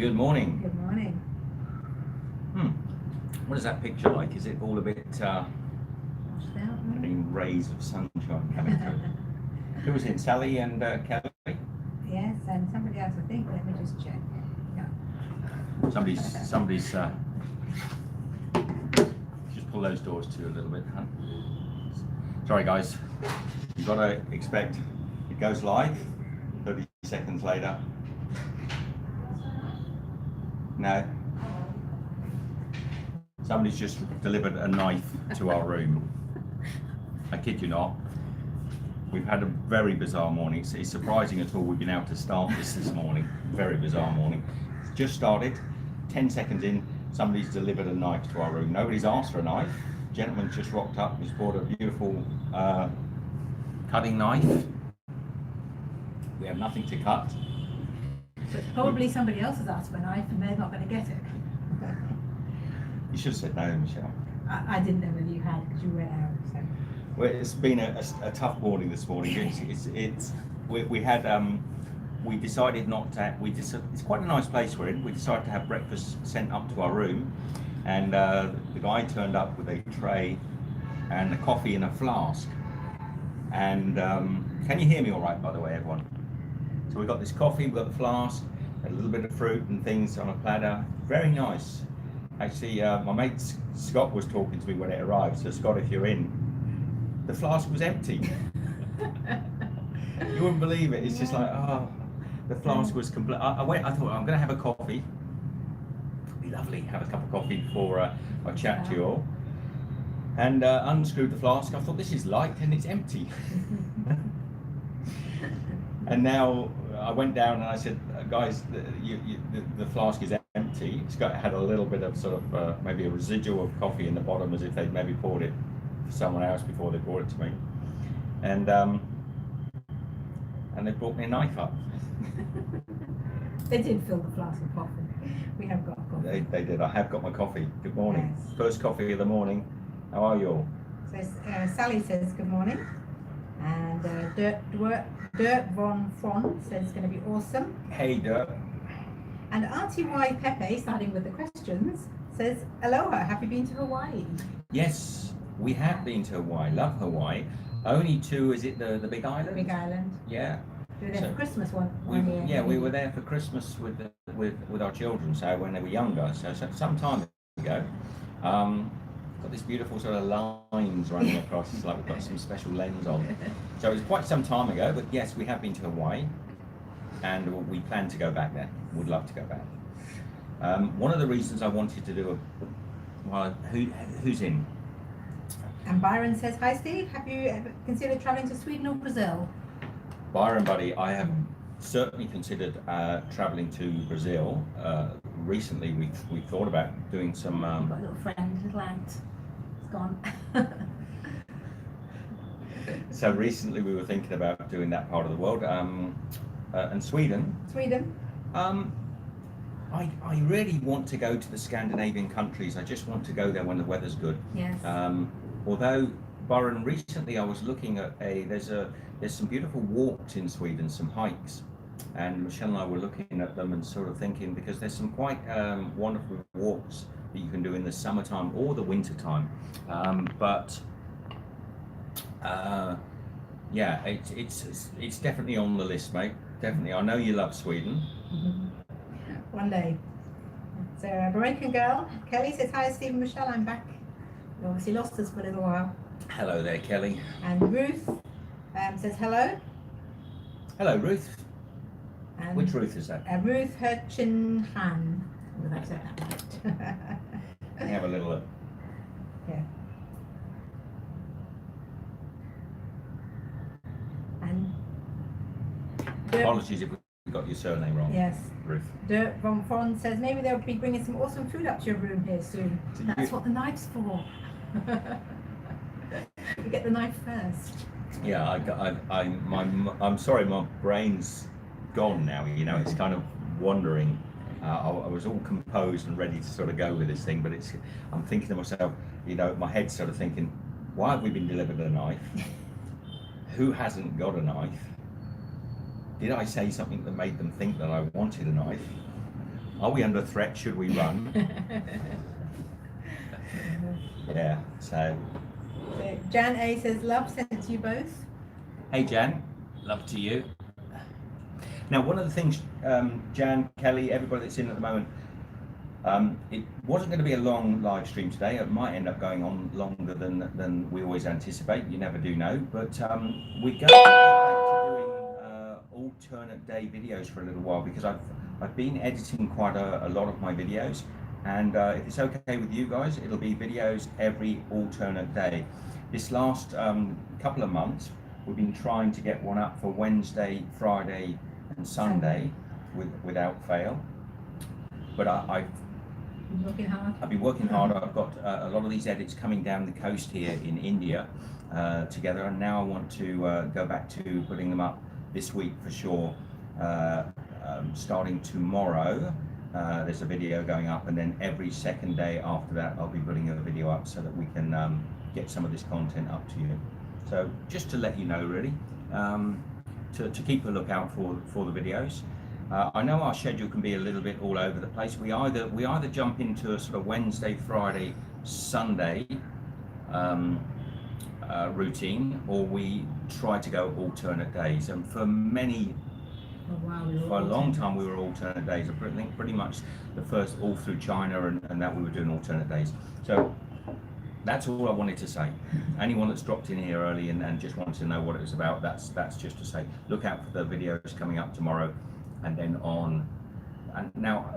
Good morning. Good morning. What is that picture like? Is it all a bit Washed out, getting rays of sunshine coming through? Who was in? Sally and Kelly? Yes, and somebody else, I think. Let me just check. Yeah. Somebody's just pull those doors to a little bit, huh? Sorry guys, you've got to expect it goes live 30 seconds later. No. Somebody's just delivered a knife to our room. I kid you not. We've had a very bizarre morning. It's surprising at all we've been able to start this morning. Very bizarre morning. It's just started. 10 seconds in, somebody's delivered a knife to our room. Nobody's asked for a knife. Gentleman's just rocked up. He's brought a beautiful cutting knife. We have nothing to cut. But probably somebody else has asked for a knife and they're not going to get it. You should have said no, Michelle. I didn't know whether you had because you went out. So. Well, it's been a tough morning this morning. We decided not to. It's quite a nice place we're in. We decided to have breakfast sent up to our room, and the guy turned up with a tray and a coffee in a flask. And can you hear me all right, by the way, everyone? So we got this coffee, we got the flask, a little bit of fruit and things on a platter. Very nice. Actually, my mate Scott was talking to me when it arrived. So Scott, if you're in, the flask was empty. You wouldn't believe it. It's just like, oh, the flask was complete. I thought I'm going to have a coffee. It'd be lovely. Have a cup of coffee before I chat to you all. And unscrewed the flask. I thought this is light and it's empty. And now I went down and I said, guys, the flask is empty. It's had a little bit of sort of maybe a residual of coffee in the bottom, as if they'd maybe poured it for someone else before they brought it to me. And they brought me a knife up. They did fill the flask with coffee. We have got coffee. They did. I have got my coffee. Good morning. Yes. First coffee of the morning. How are you all? So Sally says good morning. And Dirt Von Fon says it's going to be awesome. Hey, Dirt. And Auntie Y Pepe, starting with the questions, says, aloha, have you been to Hawaii? Yes, we have been to Hawaii. Love Hawaai. Only to, is it the Big Island? Big Island. Yeah. We were there for Christmas one year. Yeah, we were there for Christmas with our children, so when they were younger, so some time ago. Got this beautiful sort of lines running across, it's like we've got some special lens on. So it was quite some time ago, but yes, we have been to Hawaii, and we plan to go back there. Would love to go back. One of the reasons I wanted to do who's in? And Byron says, hi Steve, have you ever considered traveling to Sweden or Brazil? Byron, buddy, I have certainly considered traveling to Brazil. Recently, we thought about doing some. You've got a little friend, little ant. It's gone. So recently, we were thinking about doing that part of the world, and Sweden. Sweden. I really want to go to the Scandinavian countries. I just want to go there when the weather's good. Yes. Although, Byron, recently I was looking at there's some beautiful walks in Sweden, some hikes, and Michelle and I were looking at them and sort of thinking, because there's some quite wonderful walks that you can do in the summertime or the winter time. Yeah, it's definitely on the list, mate. Definitely. I know you love Sweden. One day. So American girl, Kelly says, hi Steve and Michelle, I'm back. You obviously lost us for a little while. Hello there, Kelly. And Ruth says hello. Hello, Ruth. And which Ruth is that? Ruth Hurchin Han. Did I say that right? Let me have a little look. Yeah. And apologies if we got your surname wrong. Yes. Ruth. Dirt Von Fon says maybe they'll be bringing some awesome food up to your room here soon. That's what the knife's for. You get the knife first. Yeah, I'm sorry, my brain's gone now. You know, it's kind of wandering. I was all composed and ready to sort of go with this thing, but I'm thinking to myself, you know, my head's sort of thinking, why have we been delivered a knife? Who hasn't got a knife? Did I say something that made them think that I wanted a knife? Are we under threat? Should we run? Yeah, so. Jan A says, love sent to you both. Hey Jan, love to you. Now, one of the things, Jan, Kelly, everybody that's in at the moment, it wasn't going to be a long live stream today. It might end up going on longer than we always anticipate. You never do know. But we're going to go back to doing alternate day videos for a little while, because I've been editing quite a lot of my videos. And if it's okay with you guys, it'll be videos every alternate day. This last couple of months, we've been trying to get one up for Wednesday, Friday, and Sunday without fail. But I've been working hard. I've got a lot of these edits coming down the coast here in India together, and now I want to go back to putting them up this week for sure. Starting tomorrow, there's a video going up, and then every second day after that I'll be putting a video up so that we can get some of this content up to you. So just to let you know, really, to keep a lookout for the videos. I know our schedule can be a little bit all over the place. We either jump into a sort of Wednesday, Friday, Sunday routine, or we try to go alternate days. And for for a long time we were alternate days. I think pretty much the first all through China and that we were doing alternate days. So that's all I wanted to say. Anyone that's dropped in here early and just wanted to know what it was about, that's just to say, look out for the videos coming up tomorrow, and then on. And now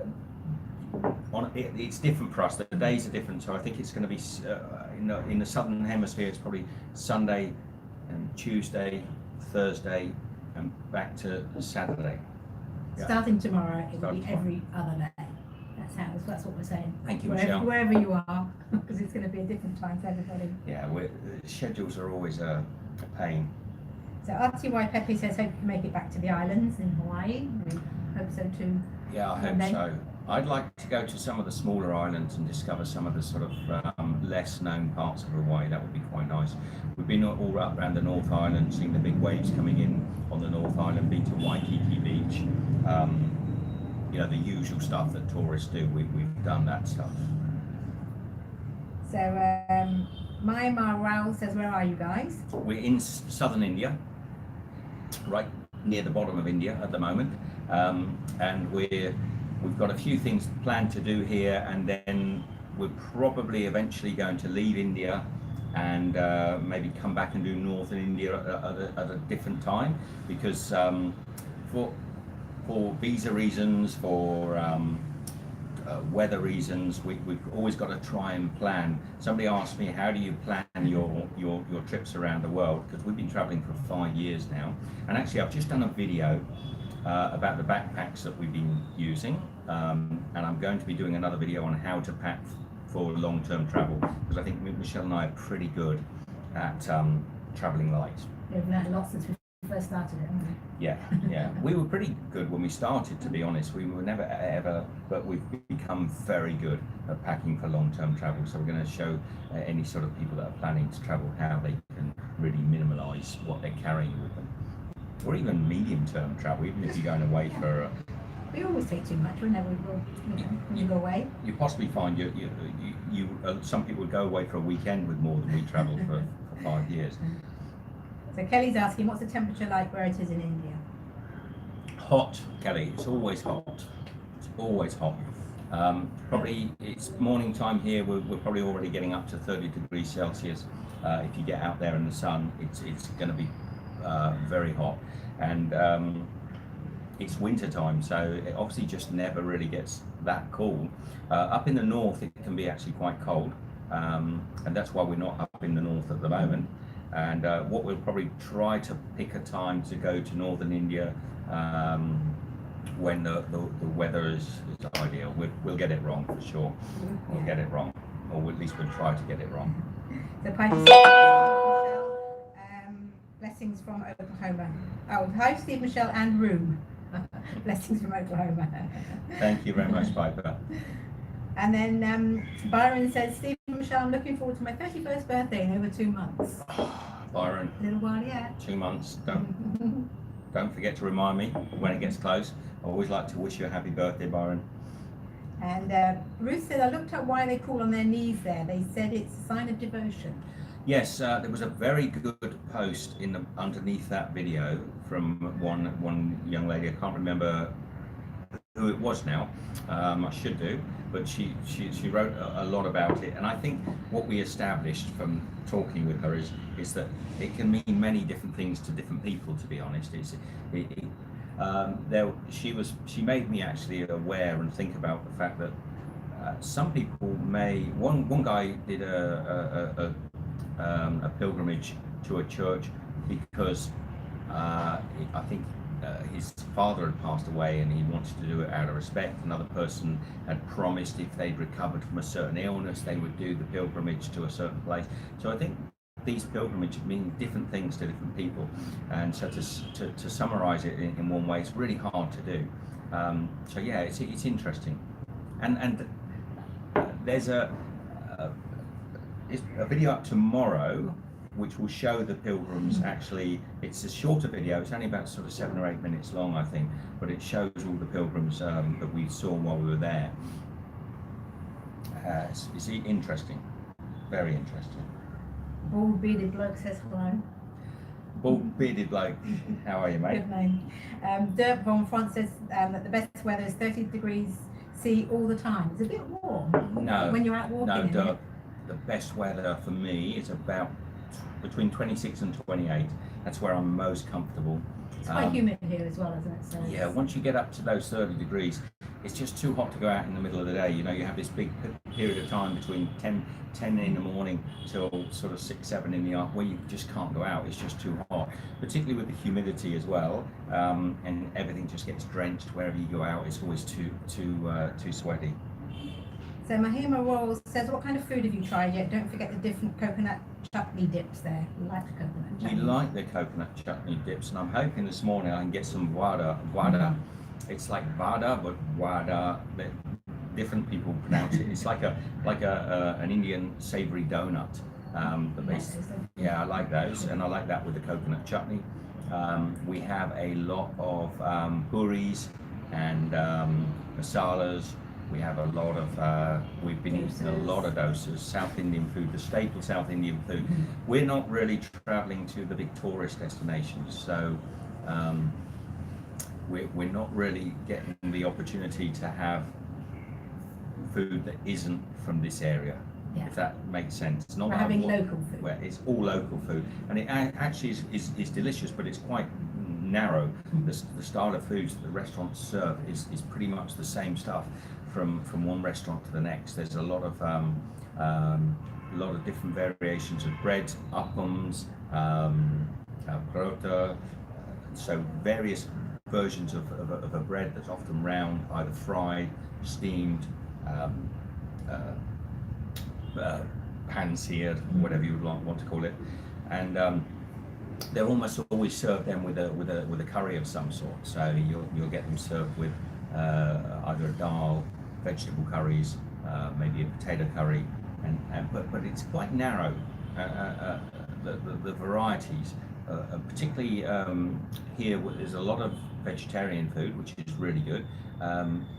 it's different for us. The days are different, so I think it's going to be in the southern hemisphere. It's probably Sunday and Tuesday, Thursday, and back to Saturday. Yeah. Starting tomorrow, it will be every other day. That's what we're saying. Thank you, Michelle. Wherever you are, because it's going to be a different time for everybody. Yeah, schedules are always a pain. So RTY Pepe says, hope you can make it back to the islands in Hawaii. We hope so too. Yeah, I hope so. I'd like to go to some of the smaller islands and discover some of the sort of less known parts of Hawaii. That would be quite nice. We've been all up around the North Island, seeing the big waves coming in on the North Island, been to Waikiki Beach. You know, the usual stuff that tourists do. We've done that stuff. So Myanmar Rao says, where are you guys? We're in southern India, right near the bottom of India at the moment, and we've got a few things planned to do here, and then we're probably eventually going to leave India and maybe come back and do northern India at a different time, because for visa reasons, for weather reasons, we've always got to try and plan. Somebody asked me, how do you plan your trips around the world? Because we've been traveling for 5 years now, and actually I've just done a video about the backpacks that we've been using, and I'm going to be doing another video on how to pack for long-term travel, because I think Michelle and I are pretty good at traveling light. We've learned a lot since we first started it, haven't we? Yeah. We were pretty good when we started, to be honest. We were never ever, but we've become very good at packing for long-term travel. So we're going to show any sort of people that are planning to travel how they can really minimalise what they're carrying with them, or even medium-term travel, even if you're going away for. We always take too much whenever we go, when you go away. You possibly find you some people would go away for a weekend with more than we travelled for 5 years. So Kelly's asking, what's the temperature like where it is in India? Hot, Kelly. It's always hot. It's always hot. Probably it's morning time here. We're probably already getting up to 30 degrees Celsius. If you get out there in the sun, it's going to be very hot, and it's winter time, so it obviously just never really gets that cool. Up in the north, it can be actually quite cold, and that's why we're not up in the north at the moment. And what we'll probably try to pick a time to go to northern India when the weather is ideal. We'll get it wrong for sure. We'll get it wrong, or at least we'll try to get it wrong. So Piper Michelle, blessings from Oklahoma. Oh, hi Steve, Michelle, and Room. Blessings from Oklahoma. Thank you very much, Piper. And then Byron says, Steve and Michelle, I'm looking forward to my 31st birthday in over 2 months. Byron. A little while yet. 2 months. Don't forget to remind me when it gets close. I always like to wish you a happy birthday, Byron. And Ruth said, I looked up why they crawl on their knees there. They said it's a sign of devotion. Yes, there was a very good post underneath that video from one young lady. I can't remember who it was now. I should do, but she wrote a lot about it. And I think what we established from talking with her is that it can mean many different things to different people. To be honest, she made me actually aware and think about the fact that some people may. One guy did a pilgrimage to a church because I think his father had passed away and he wanted to do it out of respect. Another person had promised if they'd recovered from a certain illness they would do the pilgrimage to a certain place. So I think these pilgrimages mean different things to different people, and so to summarize it in one way, it's really hard to do. So yeah, it's interesting, and there's a video up tomorrow which will show the pilgrims. Actually, it's a shorter video, it's only about sort of 7 or 8 minutes long, I think, but it shows all the pilgrims that we saw while we were there. It's interesting, very interesting. Bald bearded bloke says hello. Bald bearded bloke, how are you, mate? Good name. Dirk von France says that the best weather is 30 degrees C all the time. It's a bit warm. No, when you're out walking. No, Dirk, the best weather for me is about between 26 and 28. That's where I'm most comfortable. It's quite humid here as well, isn't it? So yeah, once you get up to those 30 degrees, it's just too hot to go out in the middle of the day. You know, you have this big period of time between 10 in the morning till sort of 6, 7 in the afternoon where you just can't go out. It's just too hot, particularly with the humidity as well, and everything just gets drenched wherever you go out. It's always too sweaty. So Mahima Rolls says, what kind of food have you tried yet? Don't forget the different coconut chutney dips there. We like the coconut chutney. We like the coconut chutney dips, and I'm hoping this morning I can get some wada. It's like vada, but wada. Different people pronounce it. It's like an Indian savoury donut. Yeah, I like those, and I like that with the coconut chutney. We have a lot of puris and masalas. We have a lot of, we've been eating a lot of dosas, South Indian food, the staple South Indian food. We're not really travelling to the big tourist destinations, so we're not really getting the opportunity to have food that isn't from this area, if that makes sense. It's not we're having local food. Where it's all local food, and it actually is delicious, but it's quite narrow. The style of foods that the restaurants serve is pretty much the same stuff from one restaurant to the next. There's a lot of different variations of bread, appams, prota, so various versions of a bread that's often round, either fried, steamed, pan-seared, whatever you would want to call it, and they're almost always served then with a curry of some sort. So you'll get them served with either a dal, vegetable curries, maybe a potato curry, but it's quite narrow. The varieties, particularly here, there's a lot of vegetarian food, which is really good,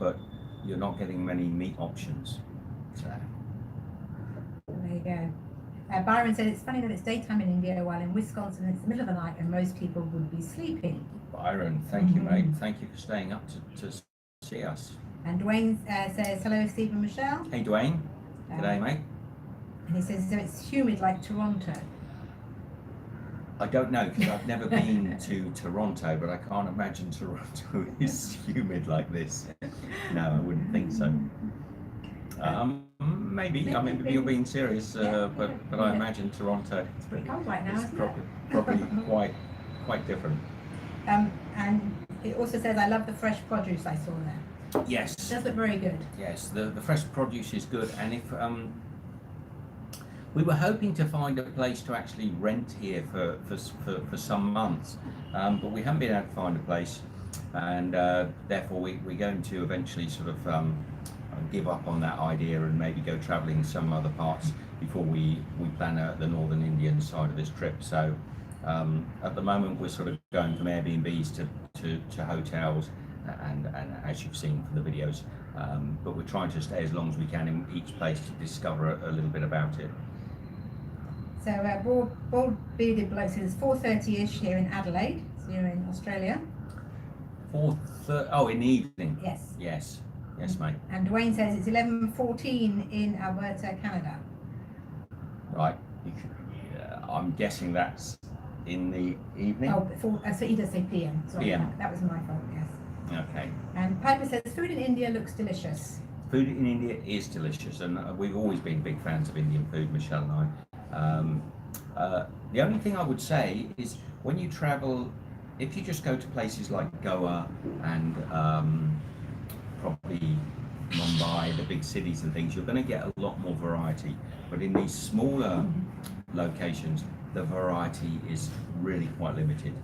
but you're not getting many meat options. So there you go. Byron said it's funny that it's daytime in India, while in Wisconsin it's the middle of the night and most people would be sleeping. Byron, thank you, mate. Thank you for staying up to see us. And Dwayne says, hello, Steve and Michelle. Hey, Dwayne. G'day, mate. And he says, so it's humid like Toronto. I don't know, because I've never been to Toronto, but I can't imagine Toronto is humid like this. No, I wouldn't think so. Maybe. I mean, you're being serious, but I imagine Toronto. It's pretty cold right now, isn't it? Probably quite different. And it also says, I love the fresh produce I saw there. Yes. It does look very good. Yes, the fresh produce is good, and if we were hoping to find a place to actually rent here for some months, but we haven't been able to find a place, and therefore we're going to eventually sort of give up on that idea and maybe go travelling some other parts before we plan the northern Indian side of this trip. So at the moment we're sort of going from Airbnbs to hotels, and as you've seen from the videos, but we're trying to stay as long as we can in each place to discover a little bit about it. So Bald Bearded Bloke says 4:30ish here in Adelaide, so you're in Australia. 4:30. Oh, in the evening. Yes. Yes, mate. And Dwayne says it's 11:14 in Alberta, Canada. Right. I'm guessing that's in the evening. Oh, so he does say PM. Sorry, PM. that was my fault. Yes. Okay. And Piper says food in India looks delicious. Food in India is delicious, and we've always been big fans of Indian food, Michelle and I. The only thing I would say is when you travel, if you just go to places like Goa and probably Mumbai, the big cities and things, you're going to get a lot more variety. But in these smaller locations, the variety is really quite limited.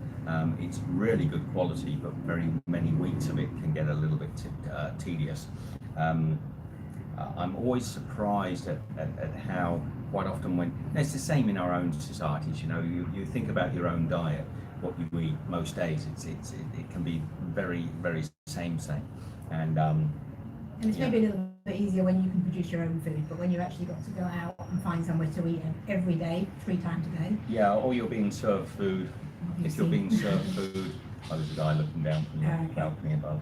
It's really good quality, but very many weeks of it can get a little bit tedious. I'm always surprised at how quite often when it's the same in our own societies, you know, you think about your own diet, what you eat most days, it can be very same, and it's maybe a little bit easier when you can produce your own food, but when you actually got to go out and find somewhere to eat every day, 3 times a day. Yeah, or you're being served food. If you're being served food, there's a guy looking down from the balcony above.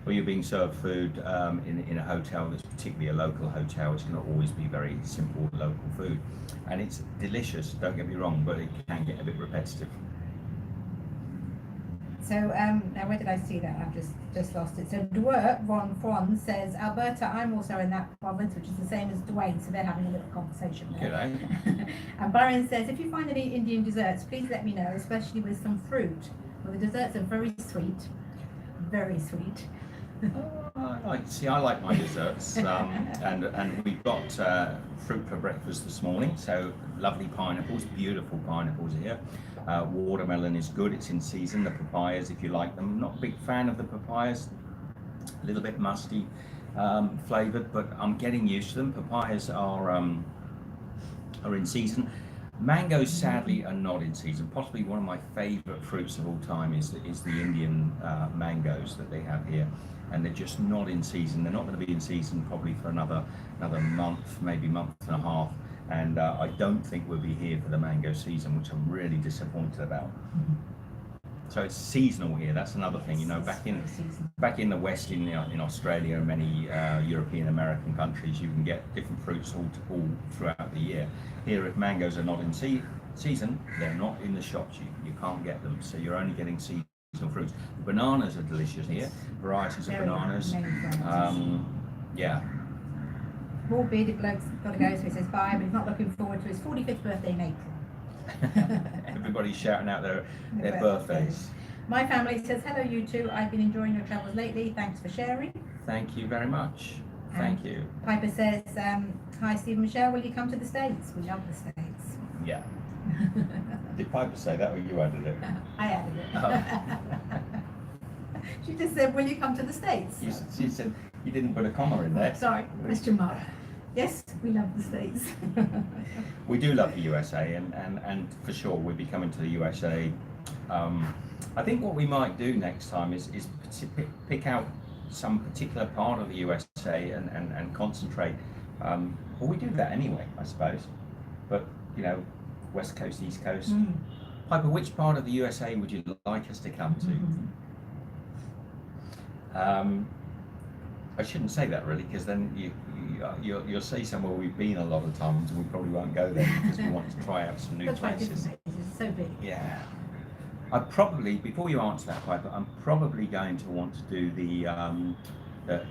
Or you're being served food in a hotel that's particularly a local hotel, it's going to always be very simple local food, and it's delicious. Don't get me wrong, but it can get a bit repetitive. So now where did I see that? I've just lost it. So Dwerk Von says Alberta. I'm also in that province, which is the same as Dwayne. So they're having a little conversation there. G'day. And Byron says if you find any Indian desserts, please let me know, especially with some fruit. Well, the desserts are very sweet, very sweet. I like my desserts, and we've got fruit for breakfast this morning. So lovely pineapples, beautiful pineapples here. Watermelon is good; it's in season. The papayas, if you like them. Not a big fan of the papayas, a little bit musty flavoured, but I'm getting used to them. Papayas are in season. Mangoes, sadly, are not in season. Possibly one of my favourite fruits of all time is the Indian mangoes that they have here, and they're just not in season. They're not going to be in season probably for another month, maybe month and a half. And I don't think we'll be here for the mango season, which I'm really disappointed about. So it's seasonal here. That's another thing, you know. Back in the West, in Australia and many European American countries, you can get different fruits all throughout the year. Here, if mangoes are not in season, they're not in the shops. You can't get them, so you're only getting seasonal fruits. Bananas are delicious here. Varieties of bananas. Yeah. More Bearded Bloke's got to go, so he says bye, but he's not looking forward to his 45th birthday in April. Everybody's shouting out their birthdays. My family says hello, you two. I've been enjoying your travels lately. Thanks for sharing. Thank you very much. Thank you. Piper says hi, Steve and Michelle. Will you come to the States? We love the States. Yeah. Did Piper say that, or you added it? I added it. Oh. She just said, will you come to the States? She said you didn't put a comma in there. Sorry, question mark. Yes, we love the States. We do love the USA, and for sure we'll be coming to the USA. I think what we might do next time is pick out some particular part of the USA and concentrate. Well, we do that anyway, I suppose. But you know, West Coast, East Coast. Piper, which part of the USA would you like us to come to? I shouldn't say that really, because then you'll say somewhere we've been a lot of times, and we probably won't go there because we want to try out some new places. It's so big. Yeah. I probably, before you answer that, Piper, I'm probably going to want to do the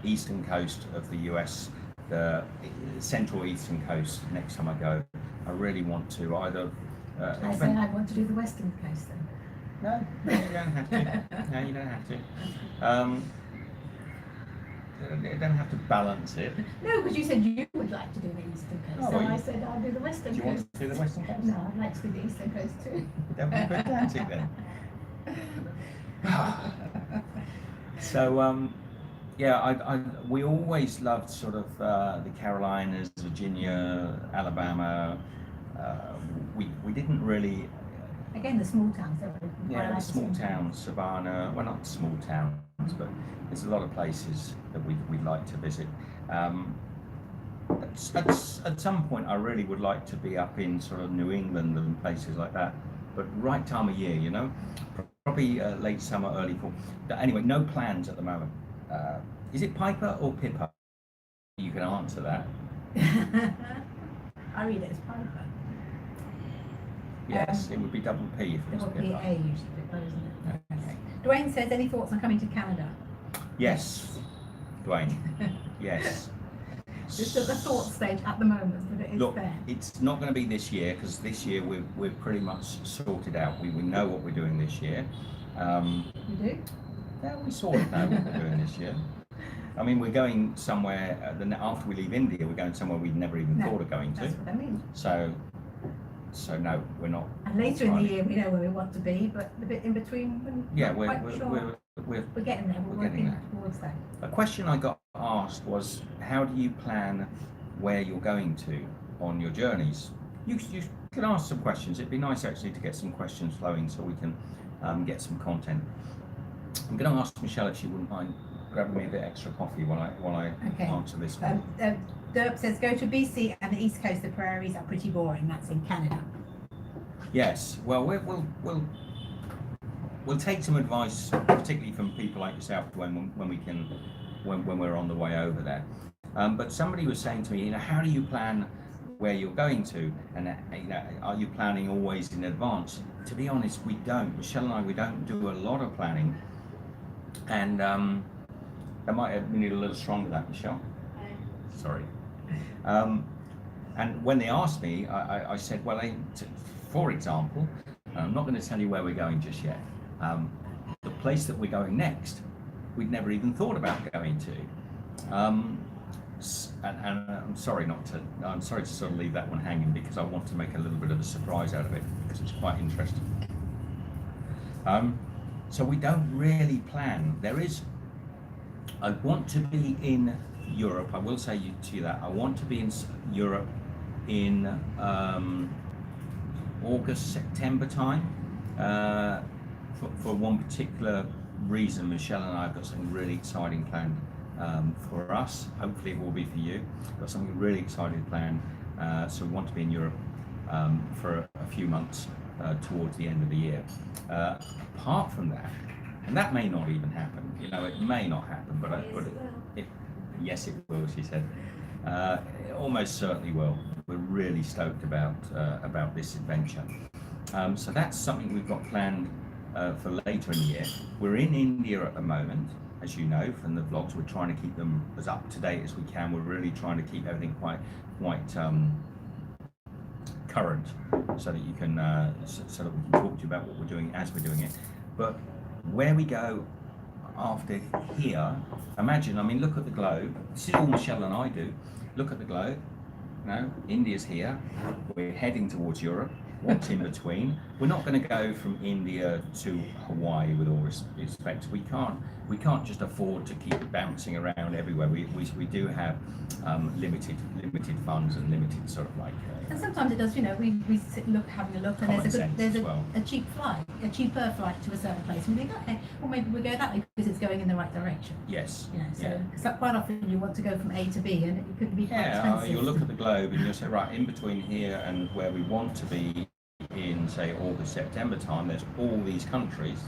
eastern coast of the US, the central eastern coast next time I go. I really want to either. I say I want to do the western coast then. No, you don't have to. No, you don't have to. You don't have to balance it. No, because you said you would like to do the eastern coast, so I said I'll do the western coast. Do you want to do the western coast? No, I'd like to do the eastern coast too. That would be fantastic then. So, yeah, we always loved sort of the Carolinas, Virginia, Alabama. We didn't really. Again, the small towns. Yeah, the small towns, Savannah. Well, not small towns, but there's a lot of places that we'd like to visit. At some point, I really would like to be up in sort of New England and places like that, but right time of year, you know, probably late summer, early fall. But anyway, no plans at the moment. Is it Piper or Pippa? You can answer that. I read it as Piper. Yes, it would be double P if it was Double P Pippa. A usually, Pippa, isn't it? Okay. Dwayne says, any thoughts on coming to Canada? Yes, Dwayne. Yes. It's at the thought stage at the moment, but it is Look, there. it's not going to be this year because this year we're pretty much sorted out. We know what we're doing this year. You do? Yeah, we sort of know what we're doing this year. I mean, we're going somewhere. After we leave India, we're going somewhere we'd never even thought of going to. That's what I mean. So no, we're not. And later in the year, we know where we want to be, but the bit in between, we're not quite sure. We're getting there. We're working towards that. A question I got asked was, how do you plan where you're going to on your journeys? You can ask some questions. It'd be nice actually to get some questions flowing so we can get some content. I'm going to ask Michelle if she wouldn't mind grabbing me a bit extra coffee while I answer this one. Derp says, go to BC and the east coast. The prairies are pretty boring. That's in Canada. Yes. Well, we'll take some advice, particularly from people like yourself, when we're on the way over there. But somebody was saying to me, you know, how do you plan where you're going to, and you know, are you planning always in advance? To be honest, we don't. Michelle and I, we don't do a lot of planning, and that might have been a little stronger, that Michelle. Sorry. And when they asked me, I said, well, for example, I'm not going to tell you where we're going just yet. The place that we're going next, we'd never even thought about going to. And I'm sorry to sort of leave that one hanging because I want to make a little bit of a surprise out of it because it's quite interesting. So we don't really plan. I want to be in Europe. I will say to you that I want to be in Europe in August, September time. For one particular reason, Michelle and I have got something really exciting planned for us. Hopefully it will be for you. Got something really exciting planned. So we want to be in Europe for a few months towards the end of the year. Apart from that, and that may not even happen, you know, it may not happen, but yes, it will, she said. It almost certainly will. We're really stoked about this adventure. So that's something we've got planned for later in the year. We're in India at the moment, as you know from the vlogs. We're trying to keep them as up to date as we can. We're really trying to keep everything quite current, so that you can so that we can talk to you about what we're doing as we're doing it. But where we go after here, imagine, I mean, look at the globe. This is all Michelle and I do. Look at the globe. No, India's here. We're heading towards Europe. What's in between? We're not going to go from India to Hawaii with all respect. We can't just afford to keep bouncing around everywhere. We do have limited funds and limited sort of like. And sometimes it does, you know, we sit having a look, and there's a cheap flight, a cheaper flight to a certain place, and we think, okay, well maybe we'll go that way because it's going in the right direction. Yes. You know, so because quite often you want to go from A to B, and it could be quite expensive. You'll look at the globe and you'll say, right, in between here and where we want to be in, say, August, September time, there's all these countries,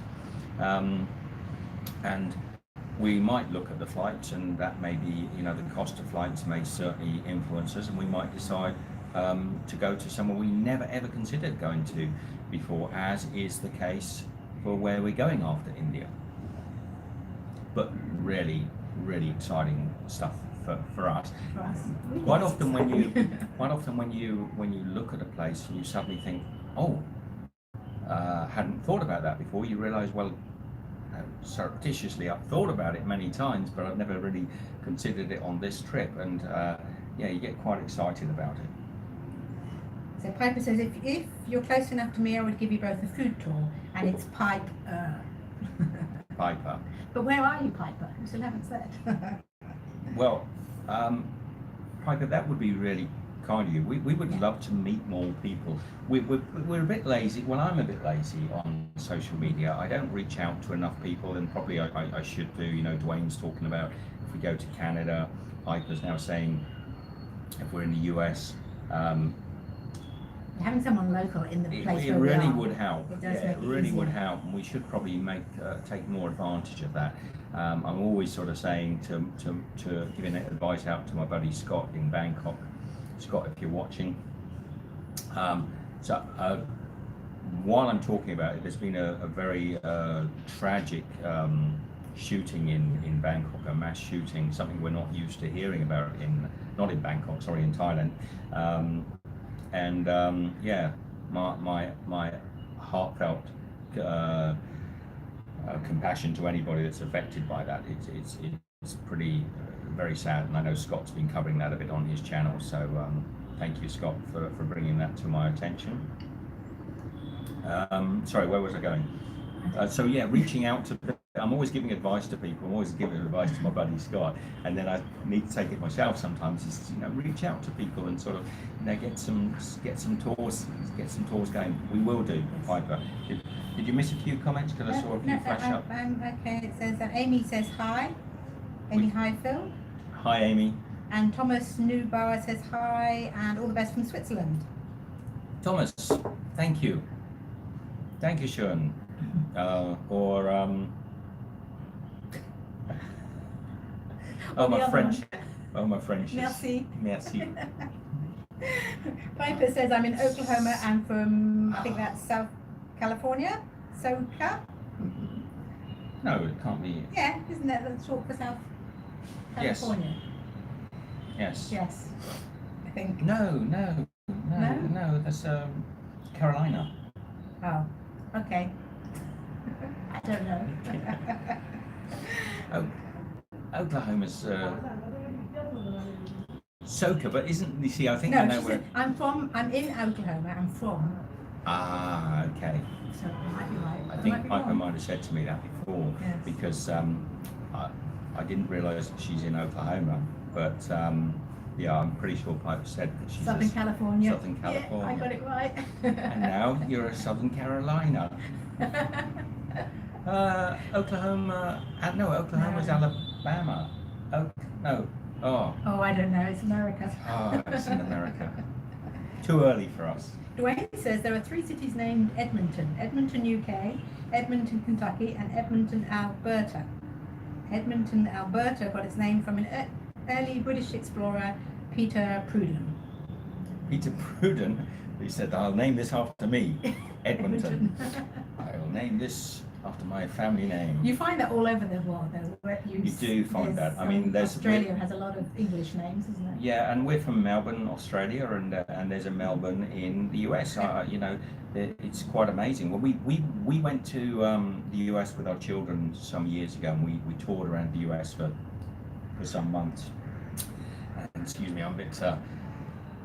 and we might look at the flights, and that may be, you know, the cost of flights may certainly influence us, and we might decide to go to somewhere we never ever considered going to before, as is the case for where we're going after India. But really, really exciting stuff for us. Quite often when you look at a place and you suddenly think, oh, hadn't thought about that before, you realise, well, surreptitiously I've thought about it many times, but I've never really considered it on this trip, and you get quite excited about it. So Piper says, if you're close enough to me, I would give you both a food tour, and it's Piper. Piper. But where are you, Piper? You still haven't said. Well, Piper, that would be really kind of you. We would love to meet more people. We're a bit lazy. Well, I'm a bit lazy on social media. I don't reach out to enough people, and probably I should do. You know, Dwayne's talking about if we go to Canada. Piper's now saying if we're in the US. Having someone local in the place It where really we are, would help. it does Yeah, make it it really would easier. help, and we should probably take more advantage of that. I'm always sort of saying to giving advice out to my buddy Scott in Bangkok. Scott, if you're watching, while I'm talking about it, there's been a very tragic shooting in Bangkok, a mass shooting, something we're not used to hearing about not in Bangkok, sorry, in Thailand. Yeah, my heartfelt compassion to anybody that's affected by that. It's pretty very sad, and I know Scott's been covering that a bit on his channel. So thank you, Scott, for bringing that to my attention. Sorry, where was I going? So yeah, reaching out to. I'm always giving advice to people. I'm always giving advice to my buddy Scott, and then I need to take it myself sometimes. Is reach out to people and sort of get some tours going. We will do, Piper. Did you miss a few comments? Because I saw a few flash up. Okay, it says that Amy says hi. Amy, hi Phil. Hi Amy. And Thomas Neubauer says hi and all the best from Switzerland. Thomas, thank you. Thank you, Sean. My French. Merci. Merci. Piper says I'm in Oklahoma and from, I think that's South California. SoCa? No, it can't be. Yeah, isn't that the short for South California? Yes. Yes, I think. No, that's Carolina. Oh, okay. I don't know. Oklahoma's SoCa, but isn't, you see, I think No, I know where. I'm in Oklahoma, I'm from. Ah, okay. So I might be right. I think Piper might have said to me that before, Yes. because I didn't realise that she's in Oklahoma, but yeah, I'm pretty sure Piper said that she's Southern California. Southern California. Yeah, I got it right. And now you're a Southern Carolina. Oklahoma. No, Oklahoma's No. Alabama. Oh, I don't know. It's America. it's in America. Too early for us. Dwayne says there are 3 cities named Edmonton. Edmonton, UK, Edmonton, Kentucky, and Edmonton, Alberta. Edmonton, Alberta got its name from an early British explorer, Peter Prudden. Peter Prudden, he said, I'll name this after me, Edmonton. I'll name this after my family name. You find that all over the world, though. You do find that. I mean, Australia has a lot of English names, isn't it? Yeah, and we're from Melbourne, Australia, and there's a Melbourne in the US. It's quite amazing. Well, we went to the US with our children some years ago, and we toured around the US for some months. And, excuse me, I'm a bit. I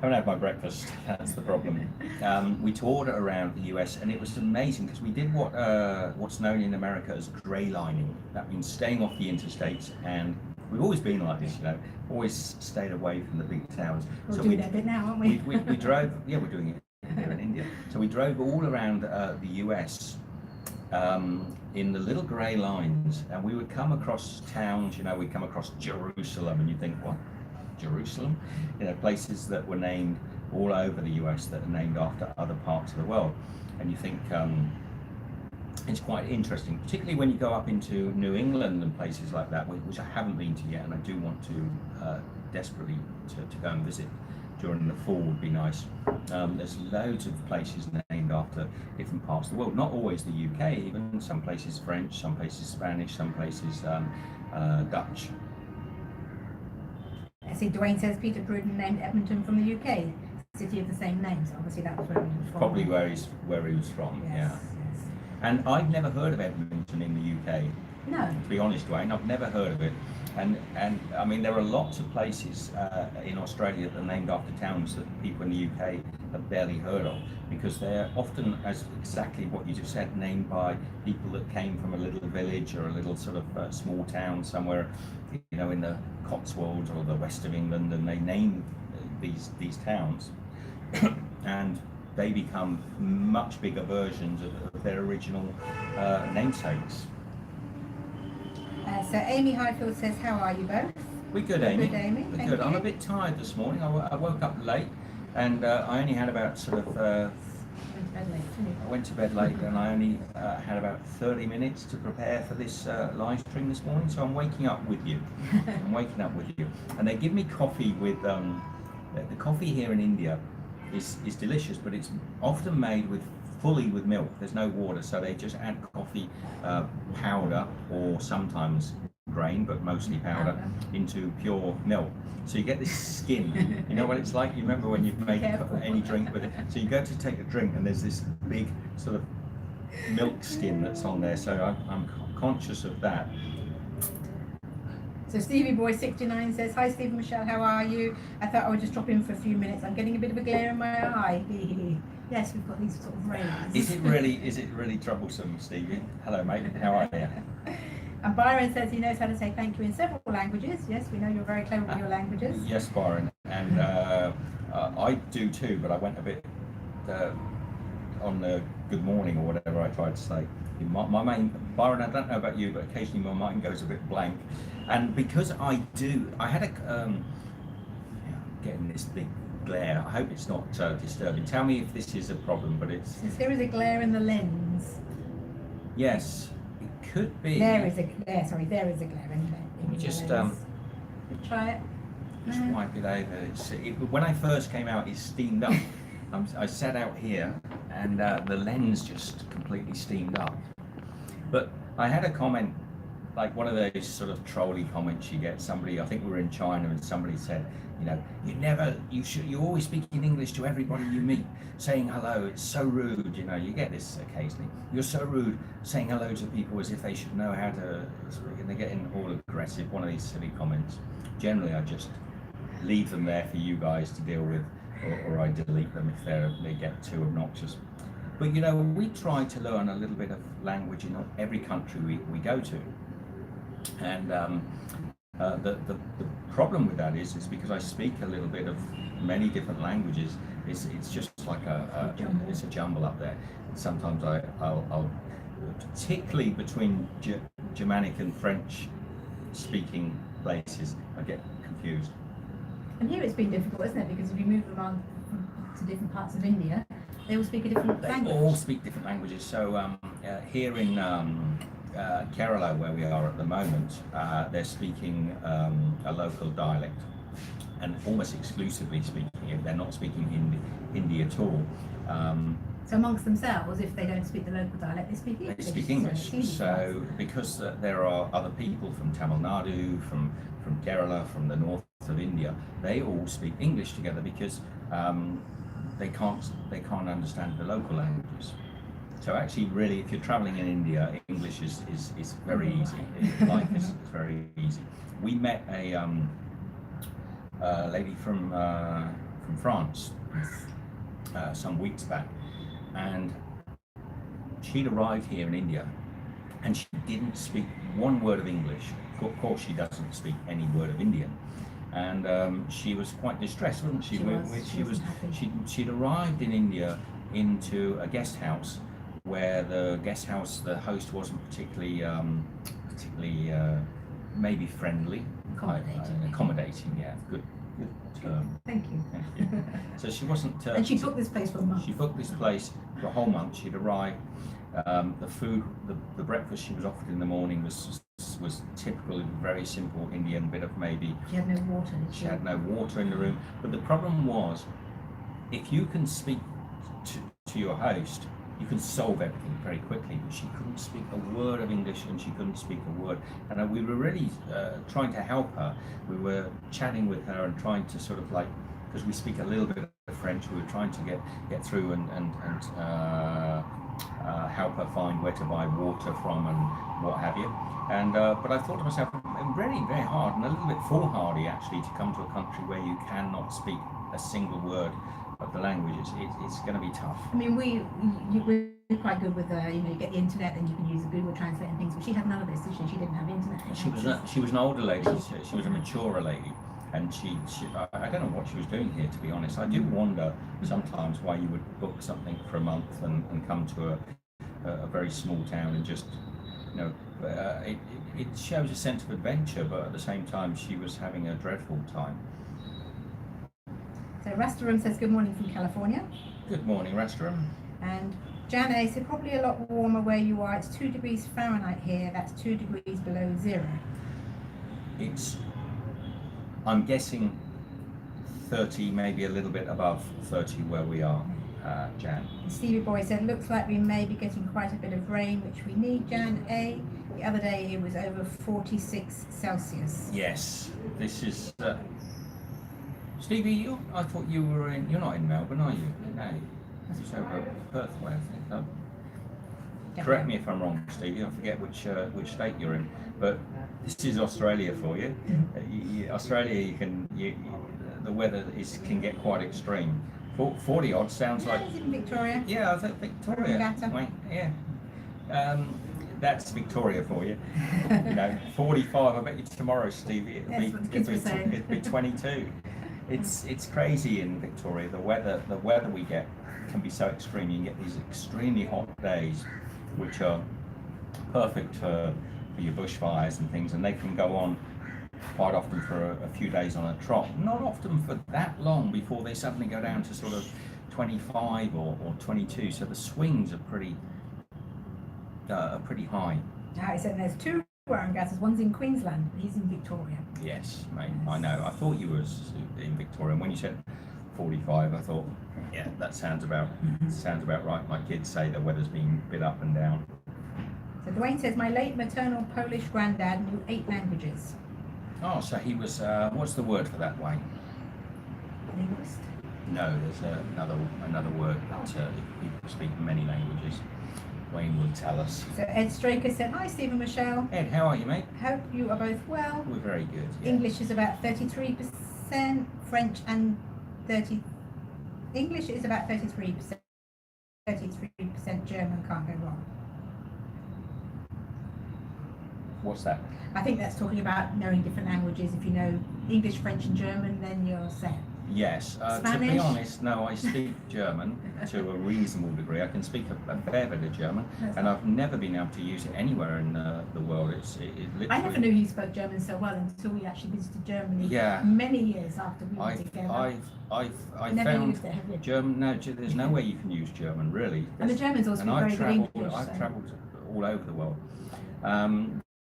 haven't had my breakfast. That's the problem. We toured around the US, and it was amazing because we did what's known in America as gray lining. That means staying off the interstates, and we've always been like this, always stayed away from the big towns. We'll do that bit now, aren't we? We drove. Yeah, we're doing it here in India. So we drove all around the US in the little grey lines, and we would come across towns. We'd come across Jerusalem, and you think, what? Jerusalem? Places that were named all over the US that are named after other parts of the world, and you think it's quite interesting, particularly when you go up into New England and places like that, which I haven't been to yet, and I do want to desperately to go and visit during the fall. Would be nice. There's loads of places named after different parts of the world, not always the UK, even some places French, some places Spanish, some places Dutch. I see Dwayne says Peter Prudden named Edmonton from the UK, city of the same name, so obviously that was where he was from. Probably where he was from, Yes. And I've never heard of Edmonton in the UK. No. To be honest, Dwayne, I've never heard of it. And I mean, there are lots of places in Australia that are named after towns that people in the UK have barely heard of, because they're often, as exactly what you just said, named by people that came from a little village or a little sort of small town somewhere, in the Cotswolds or the west of England, and they name these towns, and they become much bigger versions of their original namesakes. So Amy Highfield says, how are you both? We're good, Amy. Good, Amy. We're Thank good. you. I'm a bit tired this morning. I woke up late, and I only had about sort of. I went to bed late, and I only had about 30 minutes to prepare for this live stream this morning. So I'm waking up with you. I'm waking up with you, and they give me coffee with the coffee here in India is delicious, but it's often made fully with milk. There's no water, so they just add coffee powder, or sometimes grain, but mostly powder, into pure milk. So you get this skin. You know what it's like? You remember when you've made any drink with it? So you go to take a drink, and there's this big sort of milk skin that's on there. So I'm conscious of that. So Stevie Boy 69 says, hi Steve and Michelle, how are you? I thought I would just drop in for a few minutes. I'm getting a bit of a glare in my eye. Yes, we've got these sort of rays. Is it really troublesome, Stevie? Hello, mate. How are you? And Byron says he knows how to say thank you in several languages. Yes, we know you're very clever with your languages. Yes, Byron, and I do too, but I went a bit on the good morning or whatever I tried to say. My mind, Byron, I don't know about you, but occasionally my mind goes a bit blank. And because I had getting this big glare. I hope it's not disturbing. Tell me if this is a problem, but it's... Since there is a glare in the lens. Yes. It could be. There is a glare. Sorry, there is a glare in the just lens. Try it. Just wipe it over. When I first came out, it steamed up. I sat out here, and the lens just completely steamed up. But I had a comment, like one of those sort of trolly comments you get. Somebody, I think we were in China, and somebody said, you know, you always speak in English to everybody you meet, saying hello. It's so rude, you know. You get this occasionally. You're so rude, saying hello to people as if they should know how to. And they're getting all aggressive. One of these silly comments. Generally, I just leave them there for you guys to deal with, or I delete them if they get too obnoxious. But you know, we try to learn a little bit of language in every country we go to, and the problem with that is because I speak a little bit of many different languages. It's just like it's a jumble up there. And sometimes I'll particularly between Germanic and French speaking places, I get confused. And here it's been difficult, isn't it? Because if you move them on to different parts of India, they all speak a different language. They all speak different languages. So here in Kerala, where we are at the moment, they're speaking a local dialect, and almost exclusively speaking it. They're not speaking Hindi at all. So amongst themselves, if they don't speak the local dialect, they speak English. They speak English. So because there are other people from Tamil Nadu, from Kerala, from the north of India, they all speak English together because they can't understand the local languages. So actually, really, if you're traveling in India, English is very easy. Life is very easy. We met a lady from France some weeks back, and she'd arrived here in India, and she didn't speak one word of English. Of course, she doesn't speak any word of Indian, and she was quite distressed, wasn't she? She'd arrived in India into a guest house, where the host wasn't particularly maybe friendly, accommodating. Yeah, good term. Thank you. So she wasn't. And she booked this place for a month. She booked this place for a whole month. She'd arrived. The food, the breakfast she was offered in the morning was typical, very simple Indian. Bit of maybe. She had no water. She had no water in the room. But the problem was, if you can speak to your host, you can solve everything very quickly. But she couldn't speak a word of English, and she couldn't speak a word. And we were really trying to help her. We were chatting with her and trying to sort of like, because we speak a little bit of French, we were trying to get through and help her find where to buy water from and what have you. And but I thought to myself, very, very hard and a little bit foolhardy actually to come to a country where you cannot speak a single word of the language. It's going to be tough. I mean, we're quite good with you get the internet and you can use the Google Translate and things, but she had none of this, did she? She didn't have internet. She was an older lady. She was a mature lady, and I don't know what she was doing here, to be honest. I do wonder sometimes why you would book something for a month and come to a very small town and just, you know, it shows a sense of adventure, but at the same time she was having a dreadful time. So Rastarum says good morning from California. Good morning, Rastarum. And Jan A said probably a lot warmer where you are. It's 2 degrees Fahrenheit here. That's 2 degrees below zero. It's, I'm guessing 30, maybe a little bit above 30 where we are, Jan. And Stevie Boy said looks like we may be getting quite a bit of rain, which we need, Jan A. The other day it was over 46 Celsius. Yes, this is... Stevie, I thought you were in... You're not in Melbourne, are you? No. It's over Perth way, I think. No. Correct me if I'm wrong, Stevie. I forget which state you're in, but this is Australia for you. Australia, the weather can get quite extreme. 40 odd sounds like. Is it in Victoria? Yeah, I think Victoria. Wait, yeah. That's Victoria for you. 45. I bet you tomorrow, Stevie, it'd be 22. It's crazy in Victoria. The weather we get can be so extreme. You can get these extremely hot days, which are perfect for your bushfires and things, and they can go on quite often for a few days on a trot. Not often for that long before they suddenly go down to sort of 25 or 22. So the swings are pretty high. He said there's 2 oil gases. One's in Queensland. He's in Victoria. Yes, mate. I know. I thought you was in Victoria, and when you said 45, I thought, yeah, that sounds about right. My kids say the weather's been a bit up and down. So Dwayne says my late maternal Polish granddad knew 8 languages. Oh, so he was. What's the word for that, Wayne? Linguist. No, there's another word that people speak many languages. Wayne will tell us. So Ed Straker said, hi Stephen Michelle. Ed, how are you, mate? Hope you are both well. We're very good. Yeah. English is about 33%, French and English is about 33%, 33% German, can't go wrong. What's that? I think that's talking about knowing different languages. If you know English, French and German, then you're set. Yes, to be honest, no, I speak German to a reasonable degree. I can speak a fair bit of German, and I've never been able to use it anywhere in the world. It literally... I never knew you spoke German so well until we actually visited Germany many years after we were together. I found used it, have you? German. No, there's no way you can use German really. And the Germans also speak very good English. I've travelled all over the world.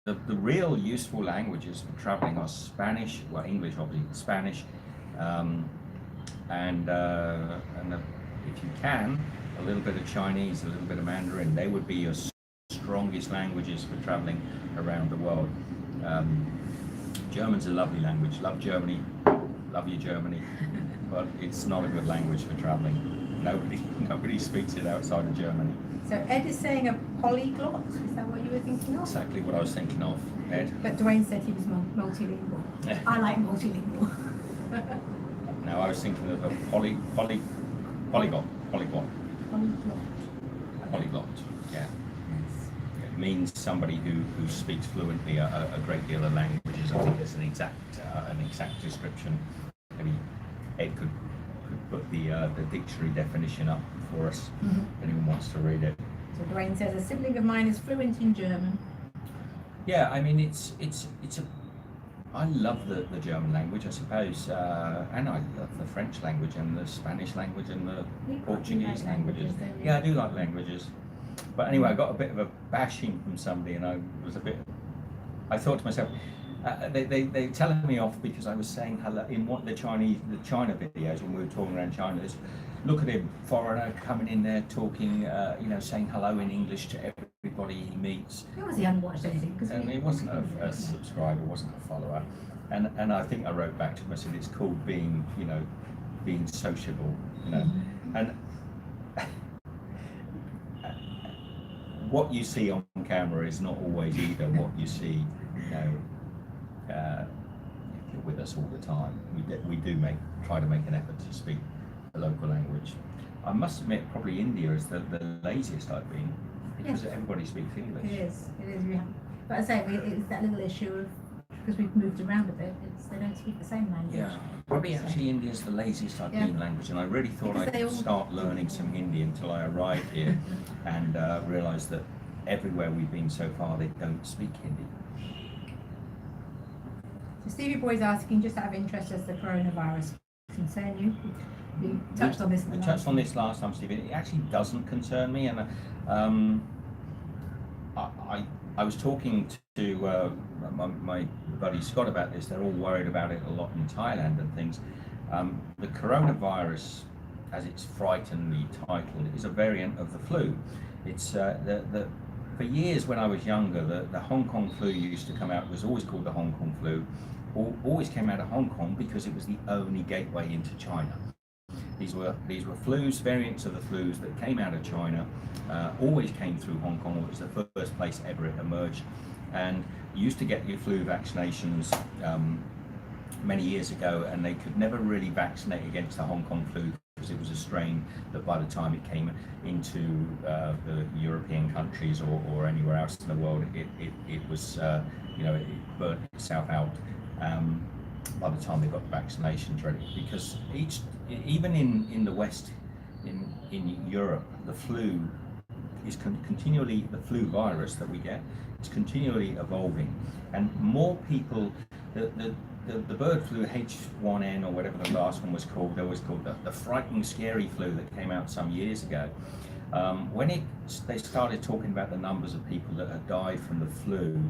The real useful languages for travelling are Spanish, well, English obviously, Spanish. If you can, a little bit of Chinese, a little bit of Mandarin. They would be your strongest languages for traveling around the world. German's a lovely language. Love Germany, love you Germany, but it's not a good language for traveling. Nobody speaks it outside of Germany. So Ed is saying a polyglot. Is that what you were thinking of? Exactly what I was thinking of, Ed. But Dwayne said he was multilingual. I like multilingual. No, I was thinking of a polyglot. Polyglot. Polyglot, yeah. Yes. It means somebody who speaks fluently a great deal of languages. I think there's an exact description. Maybe Ed could put the dictionary definition up for us if anyone wants to read it. So Dwayne says a sibling of mine is fluent in German. Yeah, I mean it's a. I love the German language, I suppose, and I love the French language and the Spanish language and the Portuguese languages. Yeah, I do like languages. But anyway, I got a bit of a bashing from somebody, and I thought to myself, they telling me off because I was saying hello in the China videos when we were talking around China. Look at him, foreigner coming in there talking, saying hello in English to everybody he meets. It was the unwatched anything. And he wasn't a subscriber, wasn't a follower. And I think I wrote back to him, I said, it's called being sociable, And what you see on camera is not always either what you see, if you're with us all the time. We do try to make an effort to speak the local language. I must admit, probably India is the laziest I've been, because everybody speaks English. It is. But I say, it's that little issue of because we've moved around a bit, they don't speak the same language. Yeah, probably actually India's the laziest I've been language, and I really thought I could start learning some Hindi until I arrived here and realised that everywhere we've been so far they don't speak Hindi. So Stevie Boy's asking, just out of interest, does the coronavirus concern you? We touched on this. We touched on this last time, Stevie. It actually doesn't concern me, and I was talking to my buddy Scott about this. They're all worried about it a lot in Thailand and things. The coronavirus, as it's frighteningly titled, is a variant of the flu. It's for years when I was younger, the Hong Kong flu used to come out. It was always called the Hong Kong flu. Always came out of Hong Kong because it was the only gateway into China. These were flus, variants of the flus that came out of China, always came through Hong Kong. It was the first place ever it emerged. And you used to get your flu vaccinations many years ago, and they could never really vaccinate against the Hong Kong flu because it was a strain that by the time it came into the European countries or anywhere else in the world, it was, it burnt itself out. By the time they got the vaccinations ready, because even in the West, in Europe, the flu is continually, the flu virus that we get is continually evolving, and more people, the bird flu H1N or whatever the last one was called, they always called the frightening scary flu that came out some years ago. When they started talking about the numbers of people that had died from the flu,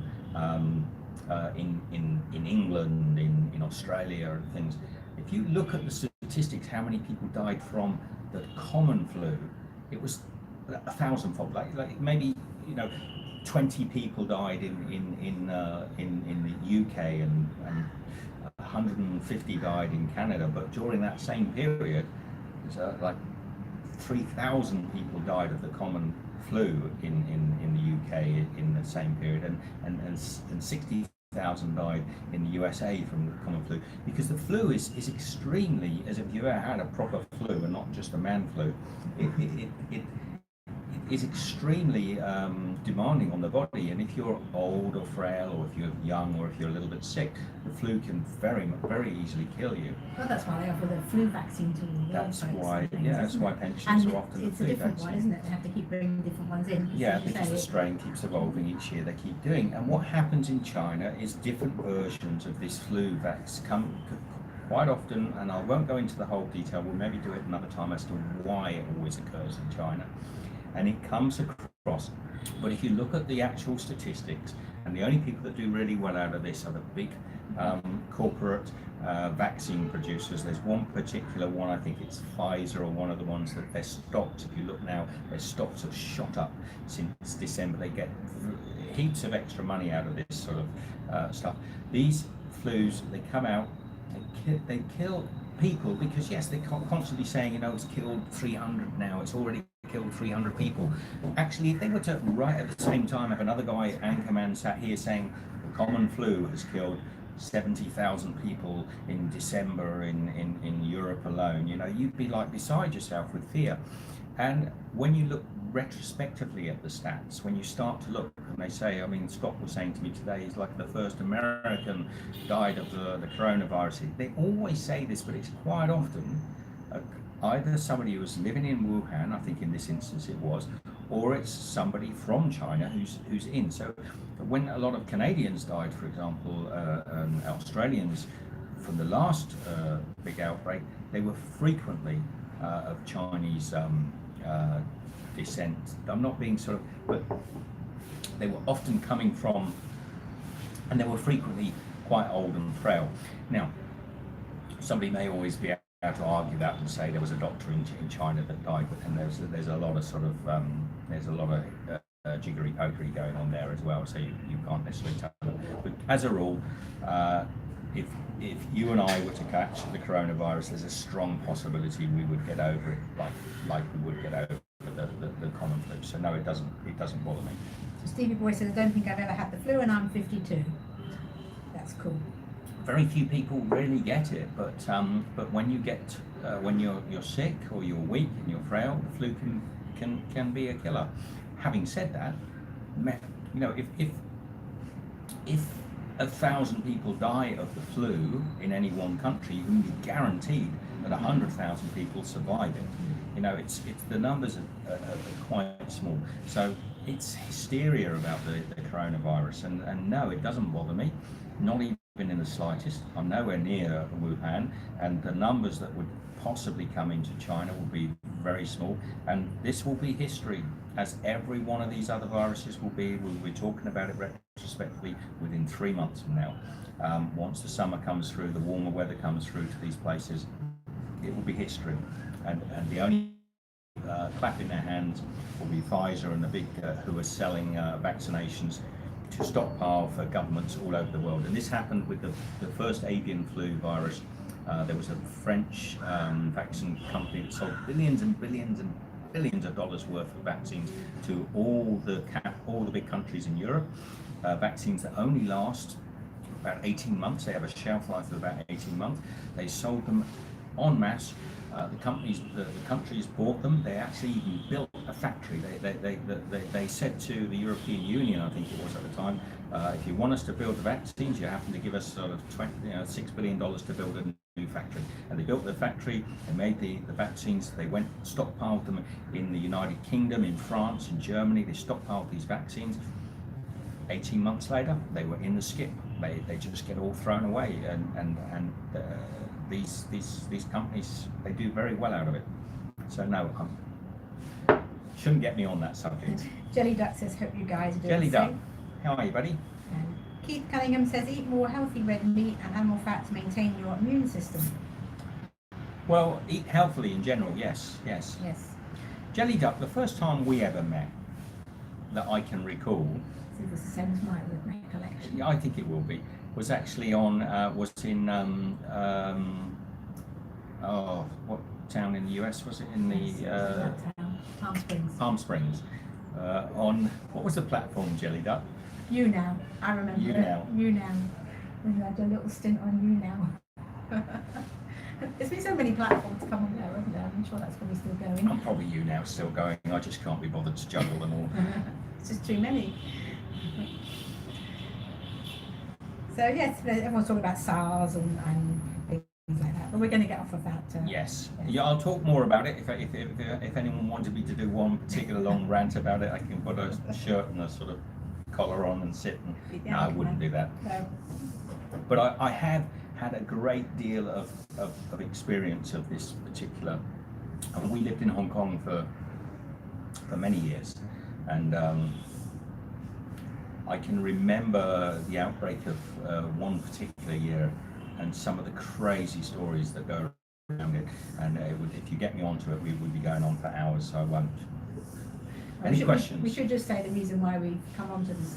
in England, in Australia and things, if you look at the statistics, how many people died from the common flu, it was 1,000-fold. Like maybe 20 people died in the UK and 150 died in Canada. But during that same period, like 3,000 people died of the common flu in the UK in the same period, and 60,000 died in the USA from the common flu, because the flu is extremely, as if you ever had a proper flu and not just a man flu, it is extremely demanding on the body, and if you're old or frail, or if you're young, or if you're a little bit sick, the flu can very easily kill you. Well, that's why they offer the flu vaccine to all the That's why, things, that's why pensions are often the it's a flu different vaccine. one, isn't it? They have to keep bringing different ones in. Yeah, because the strain keeps evolving each year, they keep doing. And what happens in China is different versions of this flu vaccine come quite often, and I won't go into the whole detail, we'll maybe do it another time as to why it always occurs in China. And it comes across, but if you look at the actual statistics, and the only people that do really well out of this are the big corporate vaccine producers. There's one particular one, I think it's Pfizer, or one of the ones that their stocks, if you look now, their stocks have shot up since December. They get heaps of extra money out of this sort of stuff. These flus, they come out, they kill people, because yes, they're constantly saying, it's killed 300 now, it's already killed 300 people. Actually, if they were to, right at the same time, have another guy, anchorman, sat here saying the common flu has killed 70,000 people in December in Europe alone, you'd be like beside yourself with fear. And when you look retrospectively at the stats, when you start to look, and they say, Scott was saying to me today, he's like the first American died of the coronavirus. They always say this, but it's quite often either somebody who was living in Wuhan, I think in this instance it was, or it's somebody from China who's in. So when a lot of Canadians died, for example, and Australians from the last big outbreak, they were frequently of Chinese descent. I'm not being but they were often coming from, and they were frequently quite old and frail. Now, somebody may always be able to argue that and say there was a doctor in China that died, and there's a lot of jiggery pokery going on there as well, so you can't necessarily tell. But as a rule, if you and I were to catch the coronavirus, there's a strong possibility we would get over it like we would get over the common flu. So no, it doesn't bother me. So Stevie Boy says, I don't think I've ever had the flu, and I'm 52. That's cool. Very few people really get it, but when you get when you're sick or you're weak and you're frail, the flu can be a killer. Having said that, if 1,000 people die of the flu in any one country, you can be guaranteed that 100,000 people survive it. You know, it's the numbers are quite small. So it's hysteria about the coronavirus, and no, it doesn't bother me, not even in the slightest. I'm nowhere near Wuhan, and the numbers that would possibly come into China will be very small, and this will be history, as every one of these other viruses will be. We'll be talking about it retrospectively within 3 months from now. Once the summer comes through, the warmer weather comes through to these places, it will be history, and the only clapping their hands will be Pfizer and the big who are selling vaccinations to stockpile for governments all over the world. And this happened with the first avian flu virus. There was a French vaccine company that sold billions and billions and billions of dollars worth of vaccines to all the big countries in Europe. Vaccines that only last about 18 months. They have a shelf life of about 18 months. They sold them en masse. The countries bought them. They actually even built a factory. They said to the European Union, I think it was at the time, if you want us to build the vaccines, you have to give us sort of $6 billion to build a new factory. And they built the factory. They made the vaccines. They went stockpiled them in the United Kingdom, in France, in Germany. They stockpiled these vaccines. 18 months later, they were in the skip. They just get all thrown away, and these companies, they do very well out of it. So no, shouldn't get me on that subject. Jelly Duck says, hope you guys are doing Jelly the Duck, same. how are you, buddy? Keith Cunningham says, eat more healthy red meat and animal fat to maintain your immune system. Well, eat healthily in general, yes. Jelly Duck, the first time we ever met that I can recall, It was the same as my recollection. I think it will be, was actually on, was in, what town in the US was it? In the Palm Springs. Palm Springs. On, what was the platform, Jelly Duck? You Now, I remember You it. Now. You Now. When you had a little stint on You Now. There's been so many platforms to come on there, haven't there? I'm sure that's probably still going. I'm probably You Now still going. I just can't be bothered to juggle them all. It's just too many. So yes, everyone's talking about SARS and things like that, but we're going to get off of that. Yes. Yeah, I'll talk more about it. If anyone wanted me to do one particular long rant about it, I can put a shirt and a sort of collar on and sit. And no, I wouldn't do that. No. But I have had a great deal of experience of this particular. And we lived in Hong Kong for many years, and I can remember the outbreak of one particular year and some of the crazy stories that go around it. And if you get me onto it, we would be going on for hours, so I won't. Any questions? We should just say the reason why we come on to this,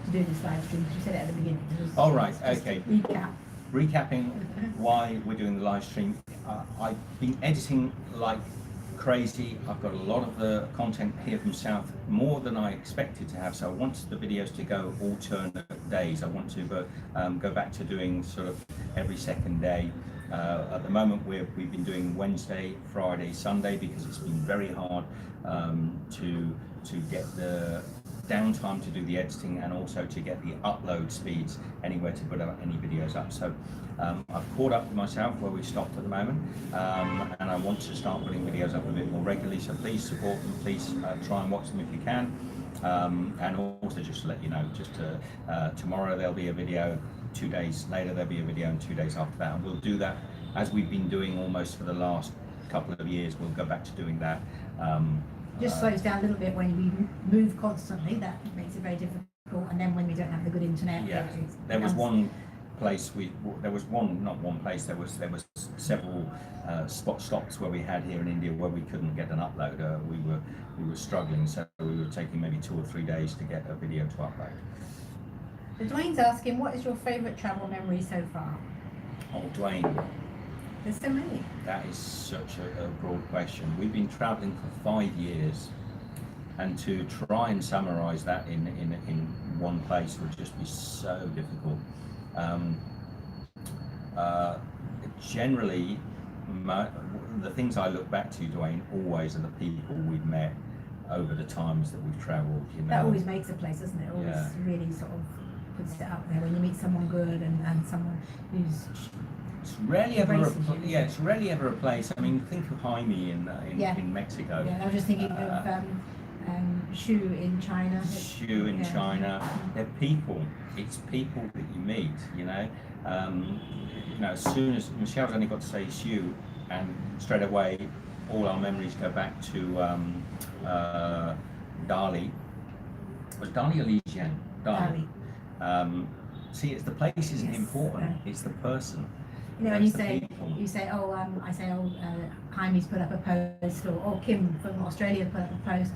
to do this live stream, because you said it at the beginning. All right, okay. Recap. Recapping why we're doing the live stream. I've been editing like crazy. I've got a lot of the content here from South, more than I expected to have, so I want the videos to go alternate days. I want to go back to doing sort of every second day. At the moment we've been doing Wednesday, Friday, Sunday, because it's been very hard to get the downtime to do the editing and also to get the upload speeds anywhere to put any videos up. So I've caught up with myself where we stopped at the moment, and I want to start putting videos up a bit more regularly, so please support them, please try and watch them if you can, and also just to let you know, tomorrow there'll be a video, 2 days later there'll be a video, and 2 days after that, and we'll do that as we've been doing almost for the last couple of years. We'll go back to doing that. Just slows down a little bit when we move constantly. That makes it very difficult. And then when we don't have the good internet, yeah, there was one place there was several stops where we had here in India where we couldn't get an upload. We were struggling, so we were taking maybe 2 or 3 days to get a video to upload. So Dwayne's asking, what is your favourite travel memory so far? Oh, Dwayne. There's so many. That is such a broad question. We've been travelling for 5 years, and to try and summarise that in one place would just be so difficult. Generally, the things I look back to, Dwayne, always are the people we've met over the times that we've travelled. You know, that always makes a place, doesn't it? Always yeah. really sort of puts it up there when you meet someone good and someone who's It's rarely ever embraces you. it's rarely ever a place. I mean, think of Jaime in Mexico. Yeah, I was just thinking of Shu in China. Shu in China. They're people. It's people that you meet. As soon as Michelle's only got to say Shu, and straight away, all our memories go back to Dali. Was Dali or Li Jian? Dali. See, it's the place isn't important. It's the person. When you say, Jaime's put up a post, or Kim from Australia put up a post,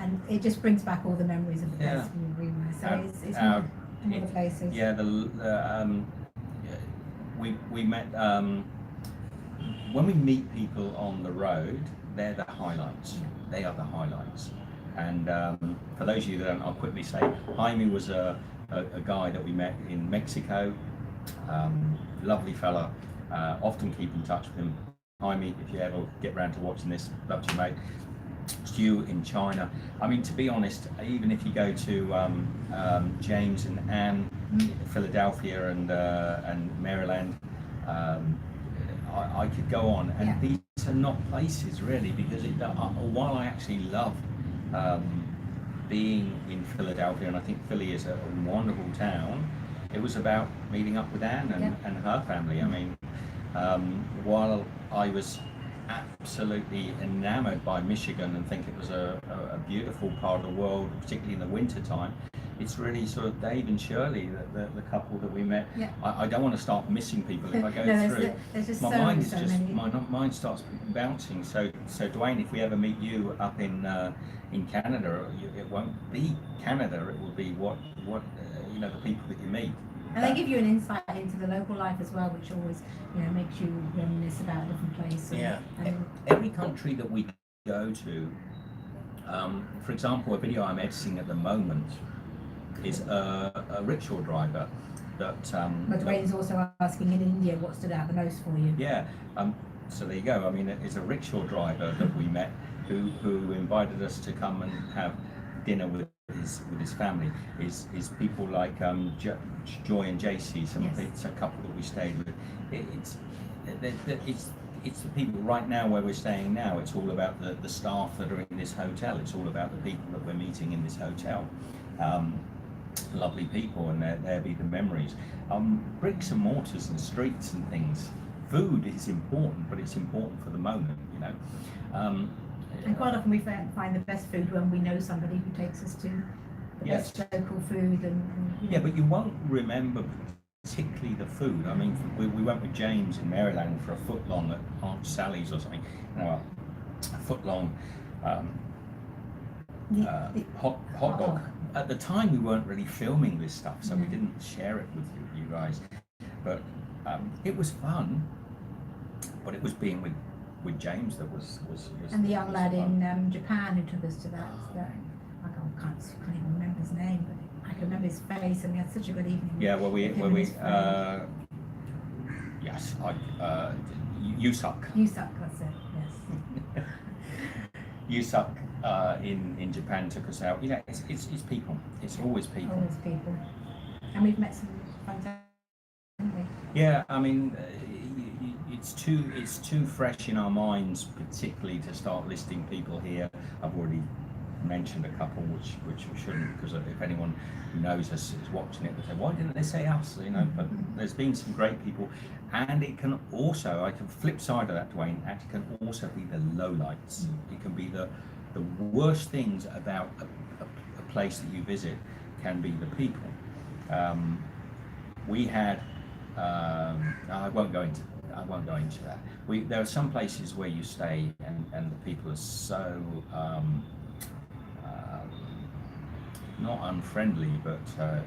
and it just brings back all the memories of the place we were. So it's one of the places. Yeah, we met, when we meet people on the road, they're the highlights. They are the highlights. And for those of you that don't, I'll quickly say, Jaime was a guy that we met in Mexico. Lovely fella, often keep in touch with him. Jaime, if you ever get round to watching this, love you, mate. Stu in China. I mean, to be honest, even if you go to James and Anne, Philadelphia and Maryland, I could go on, and these are not places really, because while I actually loved being in Philadelphia, and I think Philly is a wonderful town, it was about meeting up with Anne and her family. I mean, while I was absolutely enamored by Michigan and think it was a beautiful part of the world, particularly in the winter time, it's really sort of Dave and Shirley, the couple that we met. I don't want to start missing people if I go through. My mind starts bouncing. So Dwayne, if we ever meet you up in Canada, it won't be Canada. It will be what the people that you meet. And they give you an insight into the local life as well, which always makes you reminisce about a different place. Every country that we go to, for example, a video I'm editing at the moment is a rickshaw driver that. But Dwayne's also asking, in India, what stood out the most for you? Yeah. So there you go. I mean, it's a rickshaw driver that we met who invited us to come and have dinner with his family. Is people like Joy and JC. It's a couple that we stayed with. It's the people right now where we're staying now. It's all about the staff that are in this hotel. It's all about the people that we're meeting in this hotel. Lovely people, and there be the memories. Bricks and mortars and streets and things. Food is important, but it's important for the moment, And quite often we find the best food when we know somebody who takes us to the best local food. Yeah, but you won't remember particularly the food. I mean, we went with James in Maryland for a foot-long at Aunt Sally's or something. A foot-long hot dog. At the time, we weren't really filming this stuff, so we didn't share it with you guys. But it was fun. But it was being with James that was and the young lad in Japan who took us to that. I can't even remember his name, but I can remember his face, and we had such a good evening. Yeah, Yusak, that's it. Yes. Yusak in Japan took us out. It's people. It's always people. Always people. And we've met some friends, haven't we? Yeah, I mean, it's too fresh in our minds, particularly to start listing people here. I've already mentioned a couple, which we shouldn't, because if anyone who knows us is watching it, they say, why didn't they say us? But there's been some great people, and it can also, like the flip side of that, Dwayne, it can also be the lowlights. It can be the worst things about a place that you visit can be the people. We had, I won't go into that. There are some places where you stay and the people are so not unfriendly, but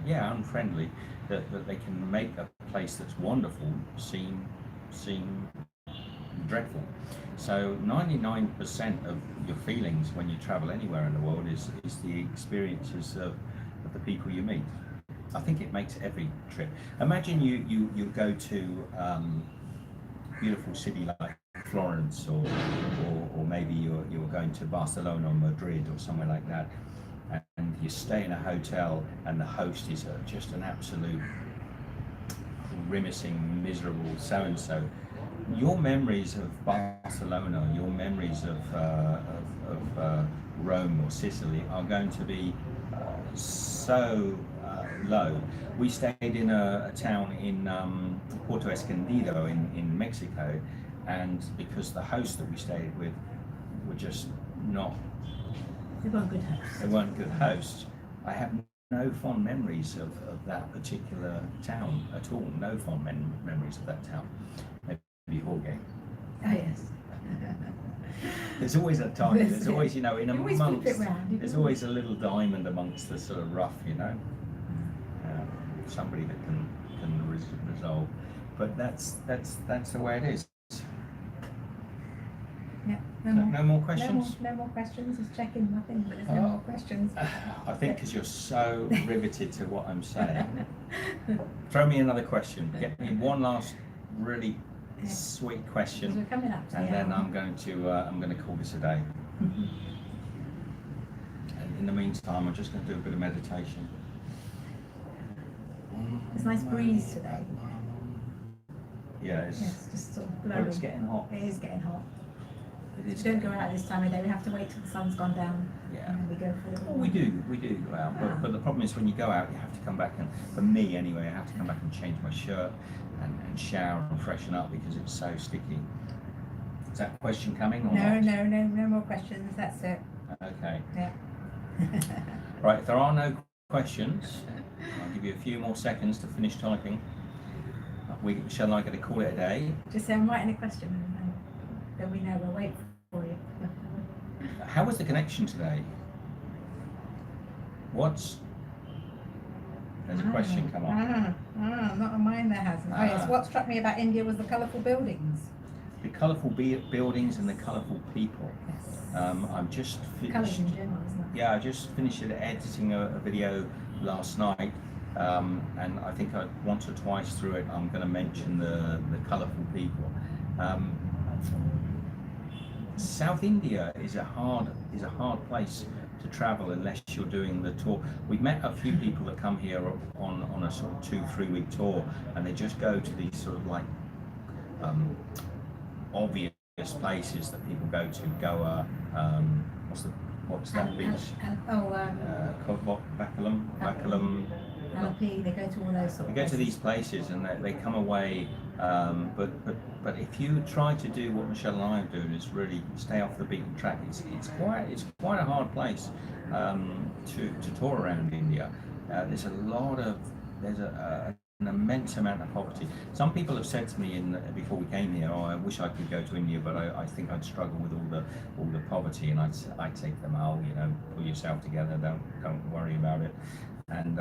unfriendly, that they can make a place that's wonderful seem dreadful. So 99% of your feelings when you travel anywhere in the world is the experiences of the people you meet. I think it makes every trip. Imagine you go to beautiful city like Florence, or maybe you're going to Barcelona or Madrid or somewhere like that, you stay in a hotel and the host is just an absolute grimacing, miserable so-and-so, your memories of Barcelona, your memories of Rome or Sicily are going to be so low. We stayed in a town in Puerto Escondido in Mexico, and because the hosts that we stayed with were just not, They weren't good hosts. they weren't good hosts, I have no fond memories of that particular town at all. No fond memories of that town. Maybe Jorge. Oh yes. There's always a time. There's always, in always amongst. flip it round. There's always a little diamond amongst the sort of rough, somebody that can resolve. But that's the way it is. Yeah. No more questions. No more questions. Just checking nothing, but there's no more questions. I think because you're so riveted to what I'm saying. Throw me another question. Get me one last really sweet question, We're coming up to and the then hour. I'm going to call this a day. And in the meantime, I'm just going to do a bit of meditation. There's a nice breeze today. Yeah, it's, Yes, just sort of well, blowing. it's getting hot. It is getting hot. It is We don't go getting out hot. this time of day. We have to wait till the sun's gone down. Yeah. And then we go for a little. Well, we do go out, but the problem is when you go out, you have to come back, and for me anyway, I have to come back and change my shirt and shower and freshen up because it's so sticky. Is that question coming or not? No more questions. That's it. Okay. Yeah. Right, if there are no questions, I'll give you a few more seconds to finish typing. Shall I get to call it a day? Just say I'm writing a question, and then we know we'll wait for you. How was the connection today? There's a question come up. Not on mine, there hasn't. Oh yes, what struck me about India was the colourful buildings. The colourful buildings and the colourful people. Yes. I'm just Colours finished. in general, isn't it? Yeah, I just finished editing a video last night, and I think once or twice through it, I'm going to mention the colourful people. South India is a hard place to travel unless you're doing the tour. We've met a few people that come here on a sort of 2-3 week tour, and they just go to these sort of like obvious places that people go to. Goa, what's that beach? Bakalam. LP, they go to all those sort They of go to these places and they come away, but if you try to do what Michelle and I are doing, is really stay off the beaten track. It's quite a hard place to tour around India. There's an immense amount of poverty. Some people have said to me before we came here, "Oh, I wish I could go to India, but I think I'd struggle with all the poverty." And I'd say to them, "Oh, pull yourself together. Don't worry about it." And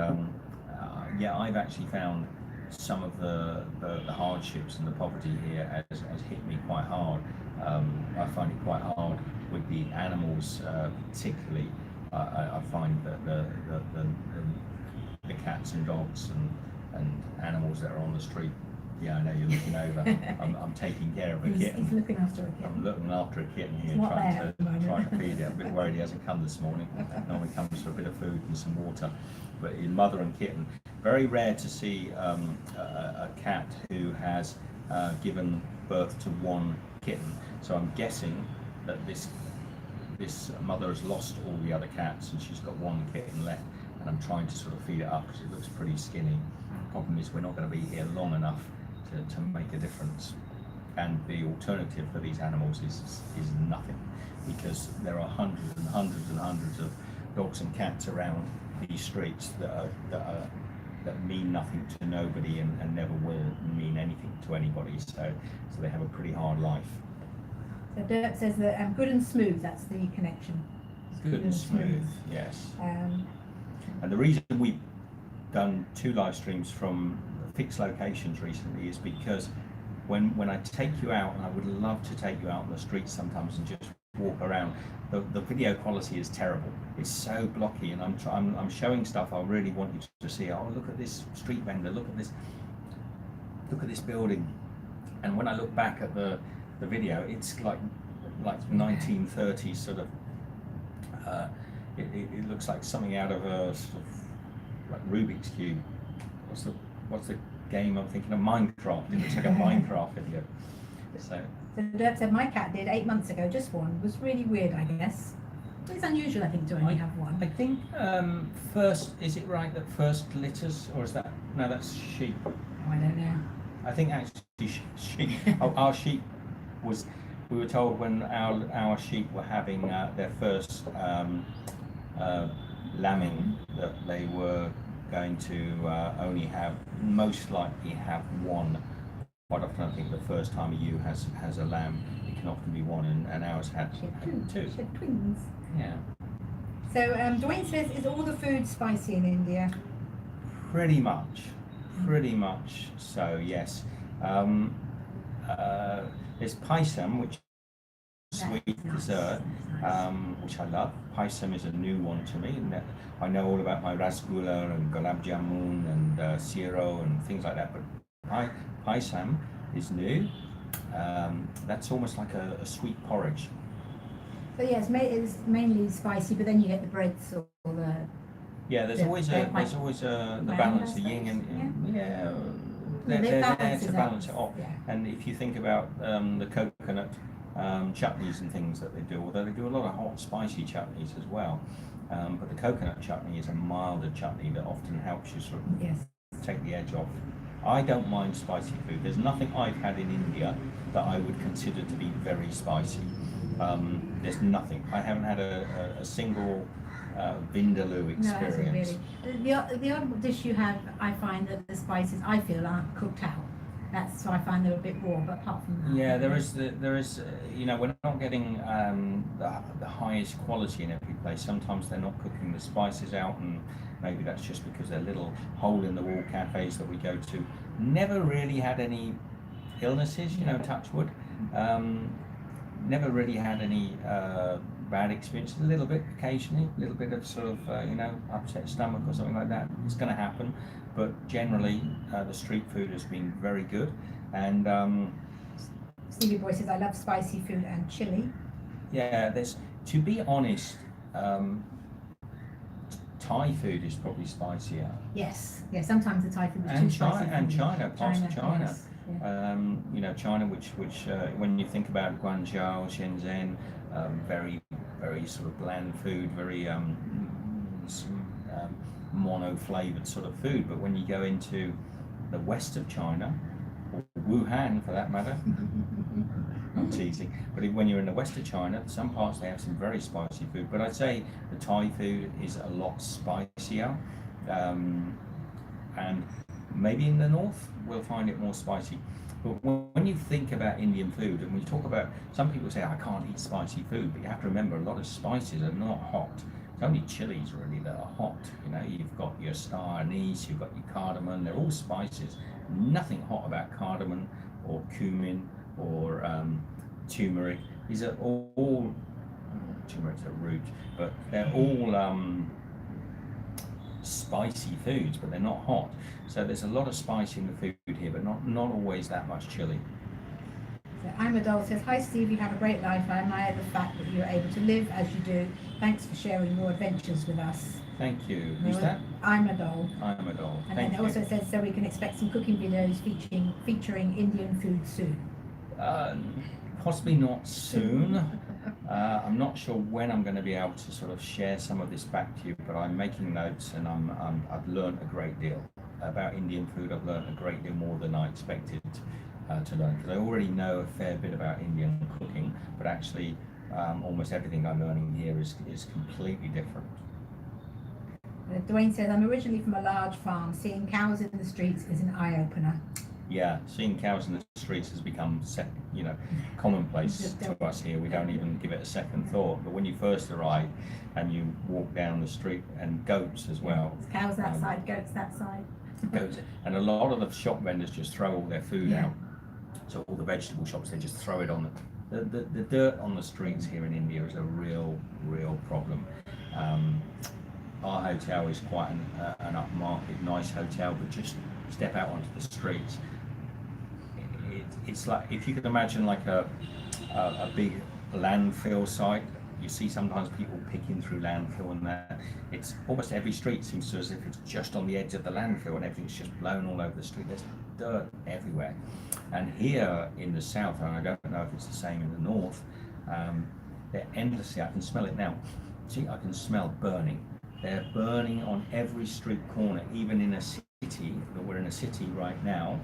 I've actually found some of the hardships and the poverty here has hit me quite hard. I find it quite hard with the animals, particularly. I find that the cats and dogs and animals that are on the street. Yeah, I know you're looking over. I'm taking care of a kitten. He's looking after a I'm kitten. looking after a kitten here, Not trying there at the moment. to feed it. I'm a bit worried he hasn't come this morning. Normally comes for a bit of food and some water. But in mother and kitten, very rare to see a cat who has given birth to one kitten. So I'm guessing that this mother has lost all the other cats and she's got one kitten left. And I'm trying to sort of feed it up because it looks pretty skinny. The problem is we're not going to be here long enough to make a difference. And the alternative for these animals is nothing, because there are hundreds and hundreds and hundreds of dogs and cats around these streets that mean nothing to nobody and never will mean anything to anybody. So they have a pretty hard life. So Dirk says that good and smooth, that's the connection. Good and smooth, yes. Um, And the reason we've done 2 live streams from fixed locations recently is because when I take you out, and I would love to take you out on the streets sometimes and just walk around, the video quality is terrible. It's so blocky, and I'm showing stuff I really want you to see. Oh, look at this street vendor, look at this building. And when I look back at the video, it's like 1930s sort of it looks like something out of a sort of like Rubik's cube. What's the game I'm thinking of? Minecraft. It looks like a Minecraft video. So Dirt said my cat did 8 months ago, just one. It was really weird, I guess. It's unusual, I think, to only have one. I think first, is it right that first litters, or is that, no, that's sheep. I don't know. I think actually sheep. Our sheep was, we were told when our sheep were having their first lambing that they were going to only have, most likely have one. Quite often I think the first time a ewe has a lamb, it can often be one, and ours had two. She had twins. Yeah. So Dwayne says, is all the food spicy in India? Pretty much so, yes. There's paisam, which is sweet dessert, which I love. Paisam is a new one to me, and I know all about my rasgulla and gulab jamun and siro and things like that, but paisam is new. That's almost like a sweet porridge. So yes, it's mainly spicy, but then you get the breads or the... Yeah, there's always the balance, the yin and they're there to balance it off. Yeah. And if you think about the coconut chutneys and things that they do, although they do a lot of hot, spicy chutneys as well, but the coconut chutney is a milder chutney that often helps you sort of take the edge off. I don't mind spicy food. There's nothing I've had in India that I would consider to be very spicy. There's nothing. I haven't had a single Vindaloo experience. No, the odd dish you have, I find that the spices, I feel, aren't cooked out. That's why I find they're a bit raw, but apart from that... Yeah, there is, you know, we're not getting the highest quality in every place. Sometimes they're not cooking the spices out, and maybe that's just because they're little hole-in-the-wall cafes that we go to. Never really had any illnesses, you know, touch wood. Never really had any bad experiences. A little bit occasionally, a little bit of sort of you know, upset stomach or something like that. It's going to happen, but generally the street food has been very good. And Stevie Boy says, I love spicy food and chili. Yeah, to be honest, Thai food is probably spicier. Yes, yeah. Sometimes the Thai food is and too spicy. China, parts of China. Yes. Yeah. You know, China, which when you think about Guangzhou, Shenzhen, very sort of bland food, very mono-flavored sort of food. But when you go into the west of China, or Wuhan for that matter, I'm teasing, but when you're in the west of China, some parts they have some very spicy food. But I'd say the Thai food is a lot spicier, and maybe in the north we'll find it more spicy. But when you think about Indian food, and we talk about, some people say I can't eat spicy food, but you have to remember a lot of spices are not hot. It's only chilies really that are hot. You know, you've got your star anise, you've got your cardamom, they're all spices. Nothing hot about cardamom or cumin or turmeric. These are all turmeric's a root, but they're all spicy foods, but they're not hot. So there's a lot of spice in the food here, but not always that much chili. So I'm a Doll says, hi Steve, you have a great life. I admire the fact that you're able to live as you do. Thanks for sharing your adventures with us. Thank you. Who's that? I'm a Doll. I'm a Doll. And then it also says, so we can expect some cooking videos featuring Indian food soon. Possibly not soon. I'm not sure when I'm going to be able to sort of share some of this back to you, but I'm making notes, and I've learned a great deal about Indian food. I've learned a great deal more than I expected to learn, because I already know a fair bit about Indian cooking, but actually almost everything I'm learning here is completely different. Dwayne says, I'm originally from a large farm. Seeing cows in the streets is an eye-opener. Yeah, seeing cows in the streets has become, commonplace to us here. We don't even give it a second thought. But when you first arrive and you walk down the street, and goats as well. It's cows that side, goats that side. Goats, and a lot of the shop vendors just throw all their food out. So all the vegetable shops, they just throw it on the dirt on the streets here in India is a real problem. Our hotel is quite an upmarket, nice hotel, but just step out onto the streets. It's like, if you could imagine like a big landfill site you see sometimes people picking through landfill, and that it's almost every street seems to as if it's just on the edge of the landfill, and everything's just blown all over the street. There's dirt everywhere. And here in the south, and I don't know if it's the same in the north, they're endlessly, I can smell it now. See, I can smell burning. They're burning on every street corner, even in a city. We're in a city right now.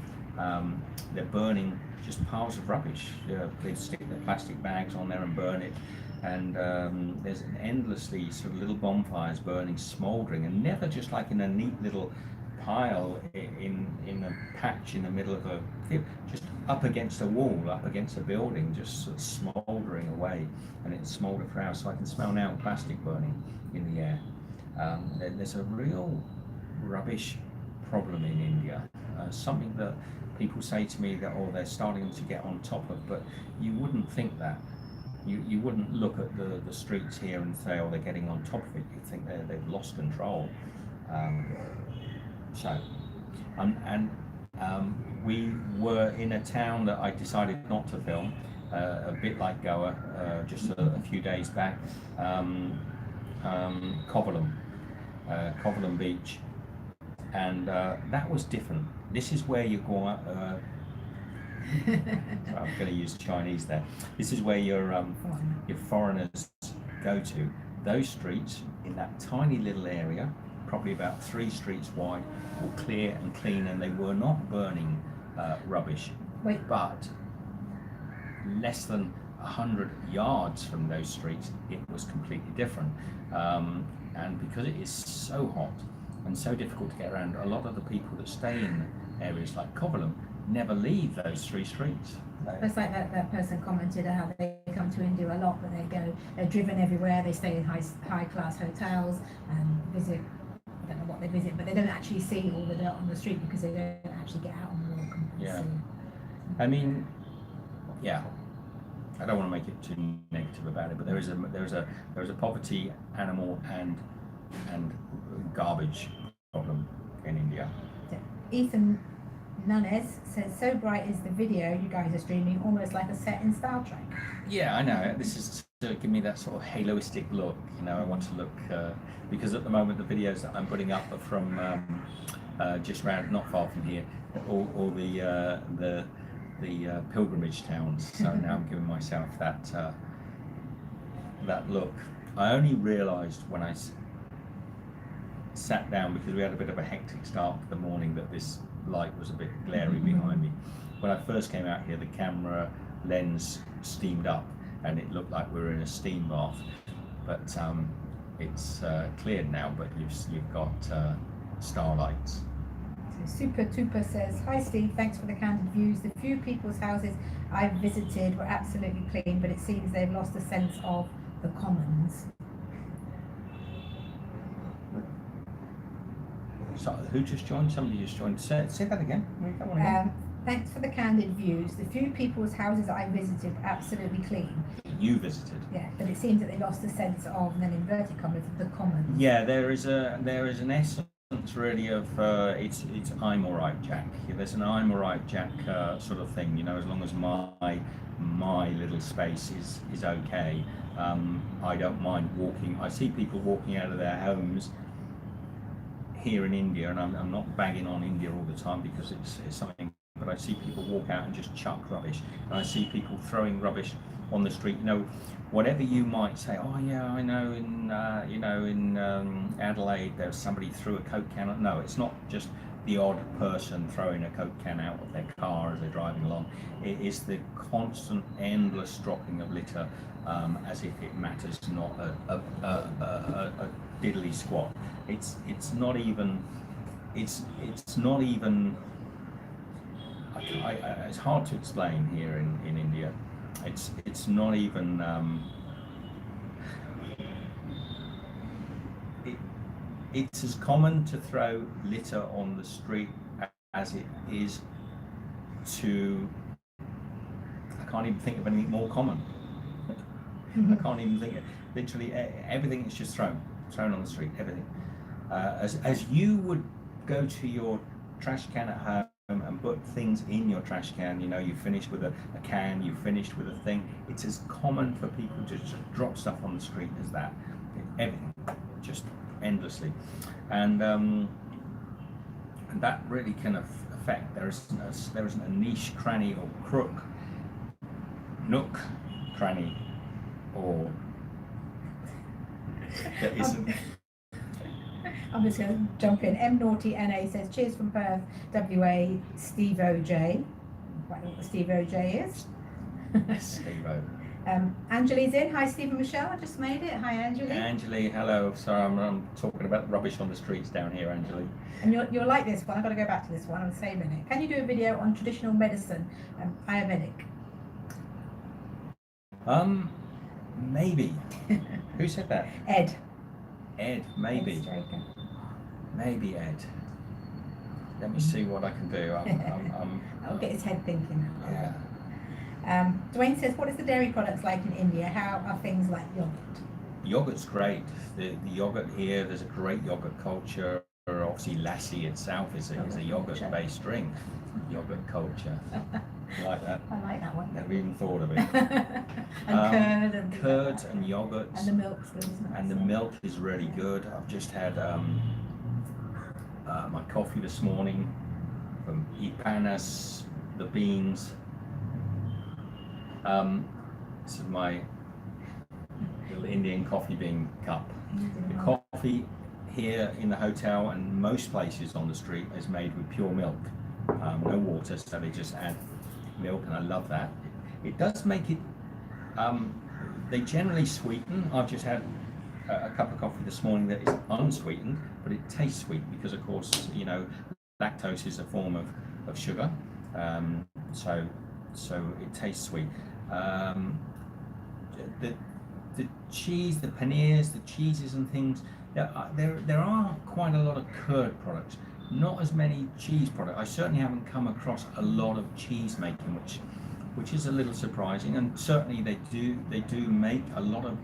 They're burning just piles of rubbish. They stick their plastic bags on there and burn it. And there's an endlessly sort of little bonfires burning, smouldering, and never just like in a neat little pile in a patch in the middle of a field, just up against a wall, up against a building, just sort of smouldering away, and it's smouldered for hours. So I can smell now plastic burning in the air. There's a real rubbish problem in India, something that people say to me that, oh, they're starting to get on top of, but you wouldn't think that. You wouldn't look at the streets here and say, oh, they're getting on top of it. You'd think they've lost control. We were in a town that I decided not to film, a bit like Goa, just a few days back, Kovalam Beach, and that was different. This is where you go out, I'm going to use Chinese there. This is where your foreigners go to. Those streets in that tiny little area, probably about 3 streets wide, were clear and clean, and they were not burning rubbish. Wait. But less than 100 yards from those streets, it was completely different. And because it is so hot and so difficult to get around, a lot of the people that stay in areas like Kovalam never leave those 3 streets. It's like that person commented how they come to India a lot, but they're driven everywhere, they stay in high class hotels and visit, I don't know what they visit, but they don't actually see all the dirt on the street because they don't actually get out and walk and Yeah. see. I mean, yeah, I don't want to make it too negative about it, but there is a poverty, animal and garbage problem in India. Ethan Nunes says, so bright is the video you guys are streaming, almost like a set in Star Trek. Yeah, I know. This is to give me that sort of haloistic look. You know, I want to look because at the moment the videos that I'm putting up are from just around, not far from here, all the pilgrimage towns. So now I'm giving myself that look. I only realised when I sat down, because we had a bit of a hectic start to the morning, that this light was a bit glary behind me. When I first came out here, the camera lens steamed up and it looked like we were in a steam bath, but it's cleared now, but you've got starlights. So Super Tuper says, hi Steve, thanks for the candid views. The few people's houses I've visited were absolutely clean, but it seems they've lost a sense of the commons. So who just joined? Somebody just joined. Say that again. That one again. Thanks for the candid views. The few people's houses I visited were absolutely clean. You visited. Yeah, but it seems that they lost a sense of, and then inverted commas, of the commons. Yeah, there is an essence really of it's I'm all right, Jack. There's an I'm all right, Jack sort of thing. You know, as long as my little space is okay. I don't mind walking. I see people walking out of their homes here in India, and I'm not bagging on India all the time because it's something, but I see people walk out and just chuck rubbish, and I see people throwing rubbish on the street. You know, whatever you might say, oh yeah, I know in Adelaide there's somebody threw a Coke can. No, it's not just the odd person throwing a Coke can out of their car as they're driving along. It is the constant, endless dropping of litter, as if it matters not a diddly squat. It's not even. It's hard to explain here in India. It's not even. It's as common to throw litter on the street as it is to. I can't even think of anything more common. I can't even think of literally everything is just thrown on the street. Everything. As you would go to your trash can at and put things in your trash can. You know, you finish with a can, you finished with a thing. It's as common for people to just drop stuff on the street as that. Everything, just endlessly, and that really can affect. There isn't a niche, cranny, or crook, nook, cranny, or there isn't. I'm just going to jump in. M Naughty NA says, cheers from Perth, WA, Steve OJ. Quite know what the Steve OJ is. Steve O. Angeli's in. Hi, Steve and Michelle. I just made it. Hi, Angeli. Angeli, hello. Sorry, I'm talking about rubbish on the streets down here, Angeli. And you'll like this one. I've got to go back to this one. I'm saving it. Can you do a video on traditional medicine, Ayurvedic? Maybe. Who said that? Ed. Ed, maybe. Maybe Ed. Let me see what I can do. I'll get his head thinking. Yeah. Dwayne says, what is the dairy products like in India? How are things like yogurt? Yogurt's great. The yogurt here, there's a great yogurt culture. Obviously, lassi itself is a yogurt-based drink. Yogurt culture. You like that? I like that one. Never even thought of it. And curds and yogurts. And the milk's good, isn't it? And the milk is really good. I've just had my coffee this morning from Ipanas, the beans. This is my little Indian coffee bean cup. The coffee here in the hotel and most places on the street is made with pure milk, no water, so they just add milk, and I love that. It does make it, they generally sweeten. I've just had a cup of coffee this morning that is unsweetened, but it tastes sweet because, of course, you know, lactose is a form of sugar, so it tastes sweet. The cheese, the paneers, the cheeses and things, there are quite a lot of curd products, not as many cheese products. I certainly haven't come across a lot of cheese making, which is a little surprising, and certainly they do make a lot of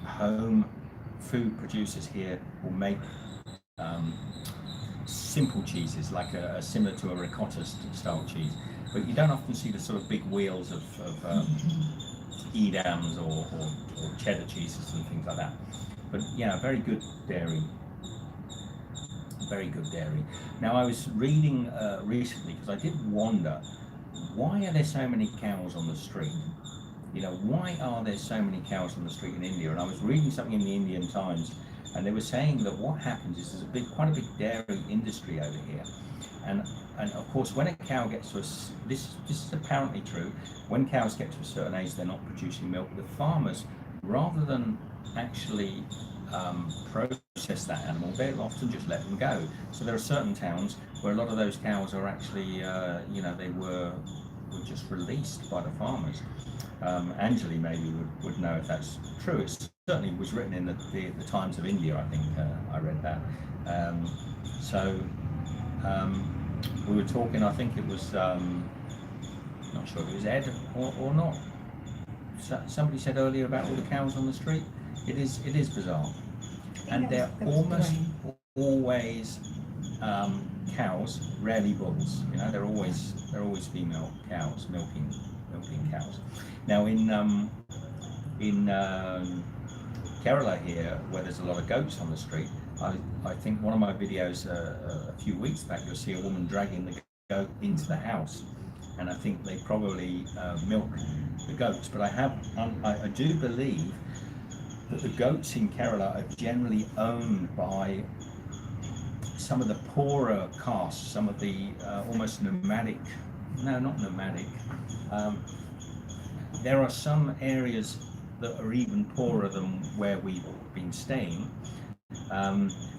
home food producers here will make simple cheeses, like similar to a ricotta style cheese, but you don't often see the sort of big wheels of Edams or cheddar cheeses and things like that. But yeah, very good dairy. Very good dairy. Now, I was reading recently, because I did wonder, why are there so many cows on the street? You know, why are there so many cows on the street in India? And I was reading something in the Indian Times, and they were saying that what happens is there's quite a big dairy industry over here. And of course, when a cow gets to this is apparently true, when cows get to a certain age, they're not producing milk. The farmers, rather than actually process that animal, they often just let them go. So there are certain towns where a lot of those cows are actually, you know, they were just released by the farmers. Angeli maybe would know if that's true. It certainly was written in the Times of India, I think. I read that. We were talking, I think it was, not sure if it was Ed or not. Somebody said earlier about all the cows on the street. It is bizarre. And they're almost always cows, rarely bulls. You know, they're always female cows, milking cows. Now in Kerala here, where there's a lot of goats on the street, I think one of my videos a few weeks back, you'll see a woman dragging the goat into the house, and I think they probably milk the goats. But I do believe that the goats in Kerala are generally owned by some of the poorer castes, some of the almost nomadic, no, not nomadic. There are some areas that are even poorer than where we've been staying,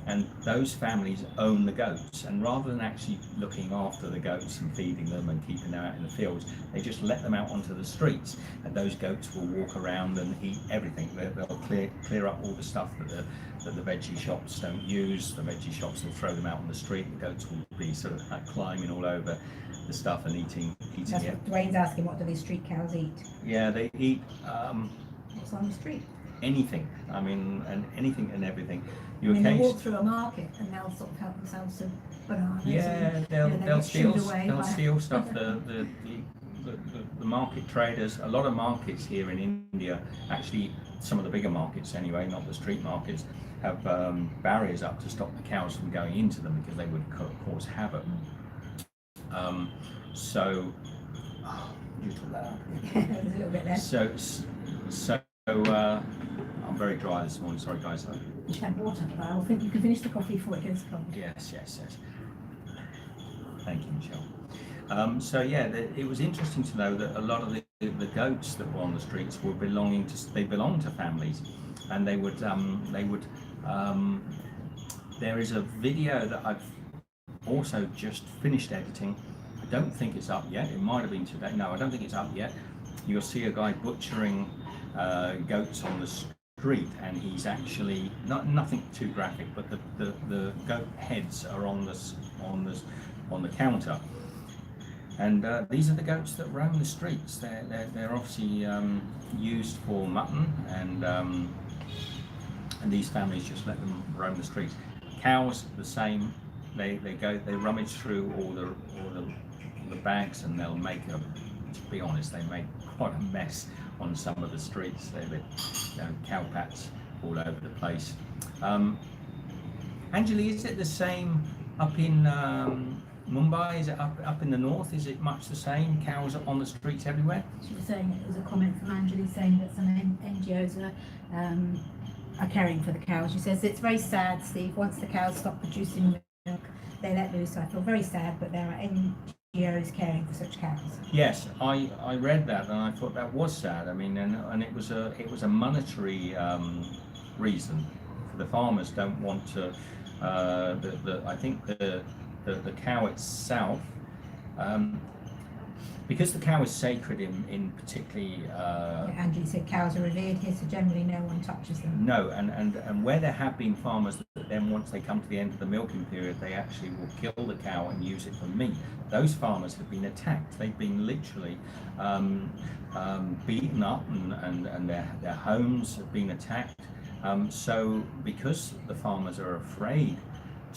and those families own the goats, and rather than actually looking after the goats and feeding them and keeping them out in the fields, they just let them out onto the streets, and those goats will walk around and eat everything. They'll clear up all the stuff that the veggie shops don't use. The veggie shops will throw them out on the street. The goats will be sort of like climbing all over the stuff and eating That's it. what Dwayne's asking, what do these street cows eat? Yeah, they eat What's on the street? anything. I mean, and anything and everything. You I mean, they occasionally walk through a market and they'll sort of help themselves to bananas. yeah, and, they'll you know, they they'll get steal shooed away they'll by- steal stuff. The market traders, a lot of markets here in India, actually some of the bigger markets anyway, not the street markets, have barriers up to stop the cows from going into them because they would cause havoc. So, you took that out. There's a little bit there. So I'm very dry this morning. Sorry, guys. You should have water, but I think you can finish the coffee before it goes cold. Yes. Thank you, Michelle. So yeah, it was interesting to know that a lot of the goats that were on the streets were belonged to families, and they would there is a video that I've also just finished editing. I don't think it's up yet. It might have been today. No, I don't think it's up yet. You'll see a guy butchering goats on the street, and he's actually nothing too graphic, but the goat heads are on the counter. And these are the goats that roam the streets. They're obviously used for mutton, and these families just let them roam the streets. Cows, the same. They rummage through all the bags, and they'll make to be honest, they make quite a mess on some of the streets. They cow pats all over the place. Angeli, is it the same up in Mumbai? Is it up in the north? Is it much the same? Cows on the streets everywhere? She was saying, it was a comment from Angela saying that some NGOs are caring for the cows. She says it's very sad, Steve. Once the cows stop producing milk, they let loose. So I feel very sad, but there are NGOs caring for such cows. Yes, I read that and I thought that was sad. I mean, and it was a monetary reason. The farmers don't want to. I think the cow itself, because the cow is sacred in particularly. Andrew said cows are revered here, so generally no one touches them. No, and where there have been farmers that then once they come to the end of the milking period, they actually will kill the cow and use it for meat. Those farmers have been attacked. They've been literally beaten up, and their homes have been attacked. So because the farmers are afraid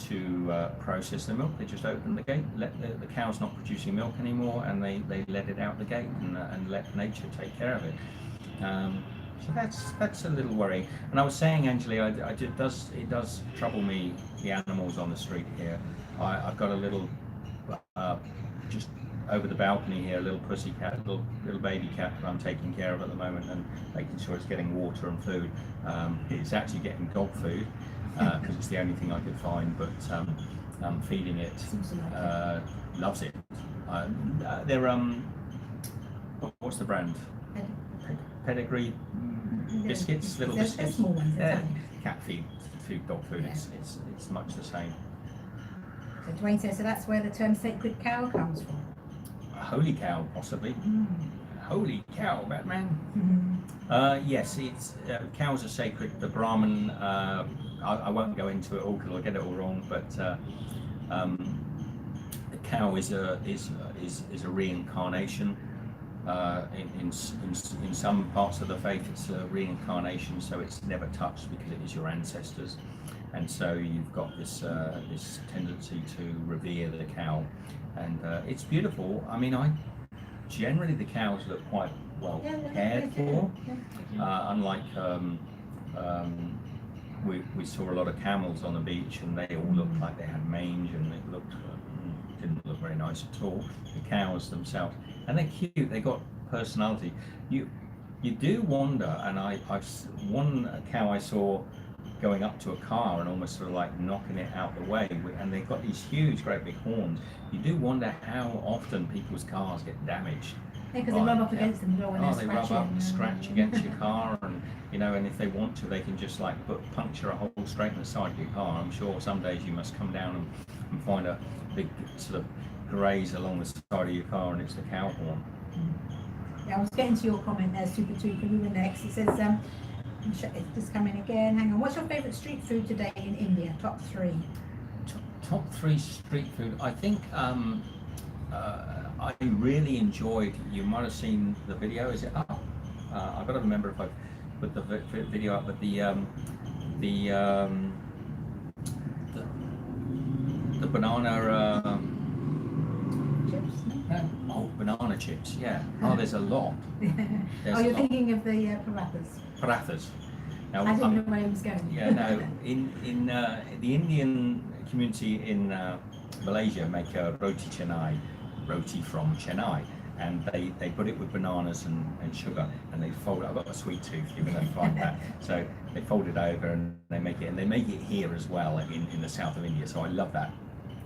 to process the milk, they just open the gate, let the cow's not producing milk anymore, and they let it out the gate and let nature take care of it. So that's a little worrying. And I was saying, Angeli, it does trouble me, the animals on the street here. I've got a little just over the balcony here, a little pussy cat, little baby cat that I'm taking care of at the moment and making sure it's getting water and food. It's actually getting dog food because it's the only thing I could find, but I'm feeding it. Loves it. They're what's the brand? Pedigree biscuits, little biscuits. They're small ones. Cat food, dog food. Yeah. It's much the same. So Dwayne says, so that's where the term sacred cow comes from. A holy cow, possibly. Holy cow, Batman. Yes, it's cows are sacred. The Brahmin. I won't go into it all because I'll get it all wrong. But the cow is a reincarnation. In some parts of the faith, it's a reincarnation, so it's never touched because it is your ancestors, and so you've got this tendency to revere the cow, and it's beautiful. I mean, generally the cows look quite well cared for, unlike we saw a lot of camels on the beach, and they all looked like they had mange, and it didn't look very nice at all. The cows themselves, and they're cute. They got personality. You do wonder, and one cow I saw going up to a car and almost sort of like knocking it out the way, and they've got these huge, great big horns. You do wonder how often people's cars get damaged. Yeah, because they rub up against them. They rub up and scratch against your car, and and if they want to, they can just like puncture a hole straight in the side of your car. I'm sure some days you must come down and find a big sort of graze along the side of your car, and it's the cow horn. Yeah, I was getting to your comment there, Super Trooper. You were next. It says, it's just coming again. Hang on. What's your favourite street food today in India? Top 3. Top 3 street food. I think I really enjoyed. You might have seen the video. Is it up? I've got to remember if I've put the video up, but the banana. Chips? No? Oh, banana chips. Yeah. Oh, there's a lot. There's Oh, you're a lot. thinking of the parathas. Parathas. Now, I didn't know where he was going. yeah, no. In the Indian community in Malaysia make a roti canai, roti from Chennai, and they put it with bananas and sugar, and they fold. I've got a sweet tooth, you're going to find that. So they fold it over and they make it, and they make it here as well in the south of India. So I love that.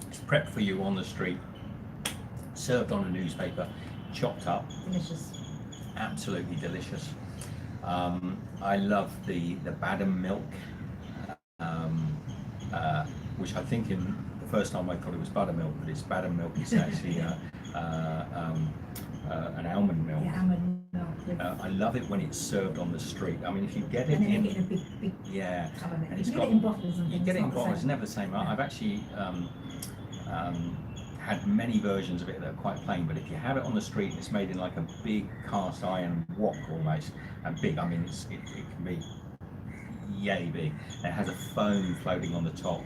It's prepped for you on the street, served on a newspaper, chopped up. Delicious. Absolutely delicious. I love the badam milk, which I think in the first time I thought it was buttermilk, but it's badam milk. It's actually an almond milk. Yeah, almond milk. I love it when it's served on the street. I mean, if you get it And then in, make it in a big yeah, tub of it. and You it's can got get it in bottles and you things. get it in not the bottles. It's same. never the same. Yeah. I've actually had many versions of it that are quite plain, but if you have it on the street, it's made in like a big cast iron wok almost, and big. I mean, it can be yay big. It has a foam floating on the top,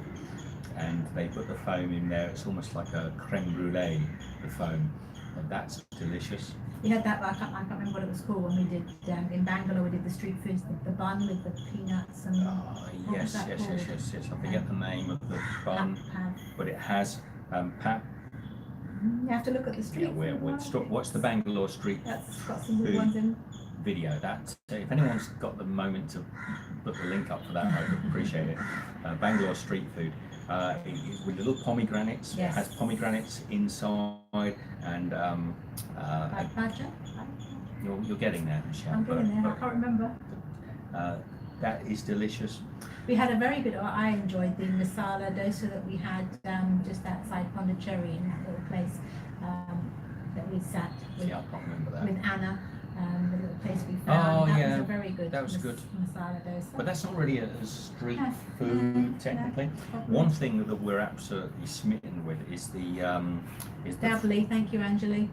and they put the foam in there. It's almost like a creme brulee, the foam, and that's delicious. We had that, but I can't remember what it was called when we did in Bangalore. We did the street foods, the bun with the peanuts and. What was Yes. that called? I forget the name of the bun, but it has pap. You have to look at the street. Yeah, what's the Bangalore street That's got some good food ones in. video? That if anyone's got the moment to put the link up for that, I would appreciate it. Bangalore street food with little pomegranates. Yes. It has pomegranates inside, and Badger? you're getting there, Michelle. I'm getting there. I can't remember. That is delicious. We had a very good. I enjoyed the masala dosa that we had just outside Pondicherry in that little place that we sat with, Yeah, I can't remember that. with Anna. The little place we found. Oh, that yeah, was a very good. that was good. Masala dosa. But that's not really a street No, food no, technically. no. One thing that we're absolutely smitten with is the Dably, thank you, Angeli.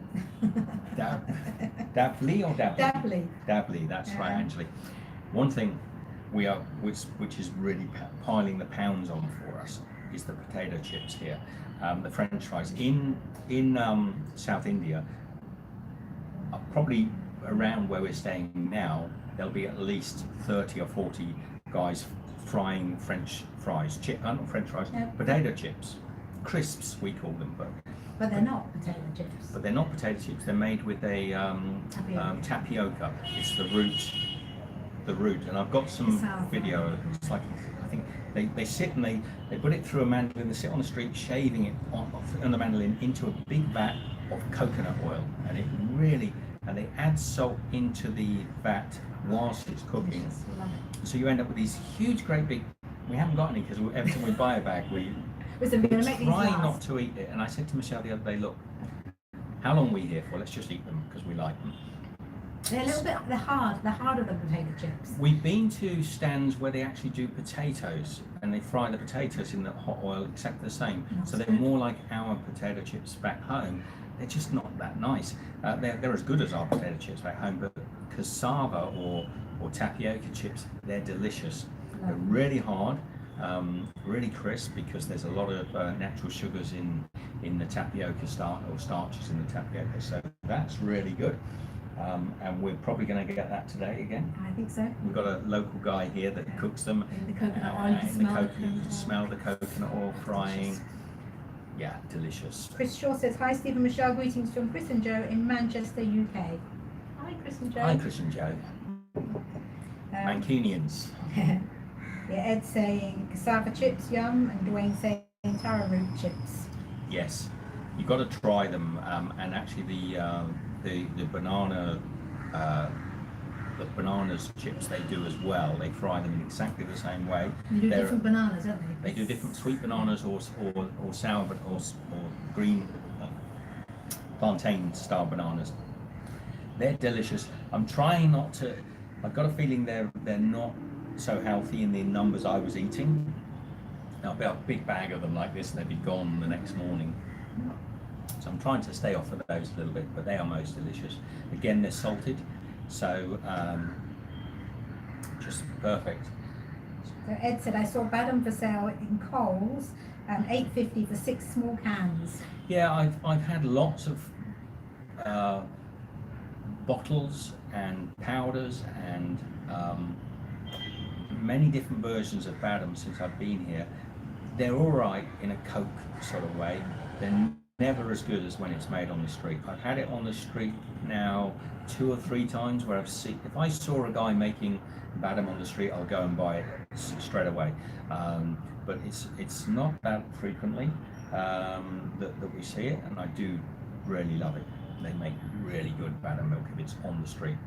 Dably or Dably? Dably. Dably, that's right, Yeah. Angeli. One thing we are, which is really piling the pounds on for us, is the potato chips here, the French fries. In South India, probably around where we're staying now, there'll be at least 30 or 40 guys frying French fries, not French fries, Yeah. potato chips, crisps we call them, But they're not potato chips. but they're not potato chips. They're made with a tapioca. It's the root, and I've got some video. It's like, I think they sit and they put it through a mandolin. They sit on the street shaving it on the mandolin into a big vat of coconut oil, and it really, and they add salt into the vat whilst it's cooking. Delicious. Love it. So you end up with these huge, great big. We haven't got any because every time we buy a bag, we Listen, we're going to make these try last. not to eat it. And I said to Michelle the other day, look, how long are we here for? Let's just eat them because we like them. They're a little bit, they're harder than potato chips. We've been to stands where they actually do potatoes and they fry the potatoes in the hot oil exactly the same. That's So they're good. more like our potato chips back home. They're just not that nice. They're as good as our potato chips back home, but cassava or tapioca chips, they're delicious. They're really hard, really crisp because there's a lot of natural sugars in the tapioca starches in the tapioca. So that's really good. And we're probably going to get that today again. I think so. We've got a local guy here that cooks them. In the coconut oil, you can smell it. You can smell the coconut oil frying. Yeah, delicious. Chris Shaw says, hi Steve and Michelle, greetings from Chris and Joe in Manchester, UK. Hi Chris and Joe. Hi, Chris and Joe. Mancunians. Yeah, Ed's saying cassava chips, yum, and Dwayne saying taro root chips. Yes, you've got to try them. And actually, the bananas chips they do as well. They fry them in exactly the same way. You do different bananas, don't they? They do different sweet bananas or sour or green plantain style bananas. They're delicious. I'm trying not to. I've got a feeling they're not so healthy in the numbers I was eating. Now, I'll be a big bag of them like this, and they'd be gone the next morning. So I'm trying to stay off of those a little bit, but they are most delicious. Again, they're salted, so just perfect. So Ed said, I saw Badham for sale in Coles, £8.50 for 6 small cans. Yeah, I've had lots of bottles and powders and many different versions of Badham since I've been here. They're all right in a Coke sort of way. They're never as good as when it's made on the street. I've had it on the street now 2 or 3 times where I've seen, if I saw a guy making Badham on the street, I'll go and buy it straight away. But it's not that frequently that we see it, and I do really love it. They make really good Badham milk if it's on the street.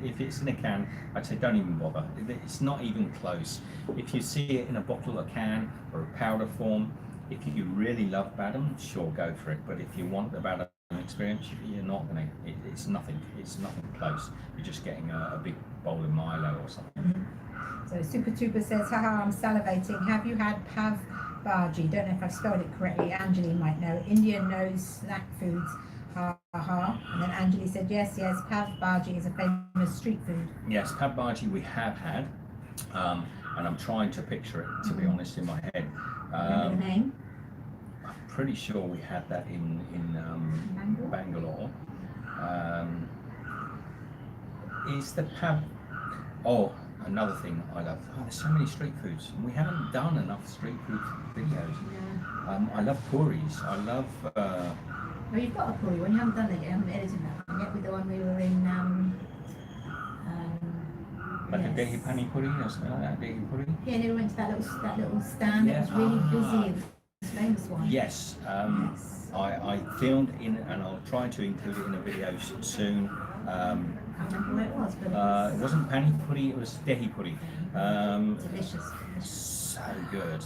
If it's in a can, I'd say don't even bother. It's not even close. If you see it in a bottle, a can, or a powder form, if you really love Badham, sure, go for it. But if you want the Badham experience, you're not gonna. It's nothing. It's nothing close. You're just getting a big bowl of Milo or something. Mm-hmm. So Super Tuber says, haha, I'm salivating. Have you had pav bhaji? Don't know if I've spelled it correctly. Anjali might know. Indian knows snack foods. Ha ha ha. And then Anjali said, yes, pav bhaji is a famous street food. Yes, pav bhaji we have had, and I'm trying to picture it, to be honest, in my head. Remember the name? I'm pretty sure we had that in Bangalore. Is the pav... Oh, another thing I love. Oh, there's so many street foods. We haven't done enough street food videos. Yeah. I love puris. I love... Oh, you've got a puri one. You haven't done it yet. You haven't edited that one yet with the one we were in. Like a Dehi Pani puri or something like that. Dehi puri. Yeah, they went to that little stand. Yeah. It was really busy. It was a famous one. Yes. Yes. I filmed in, and I'll try to include it in a video soon. I can't remember where it was, but It wasn't Pani puri. It was Dehi puri. delicious. So good.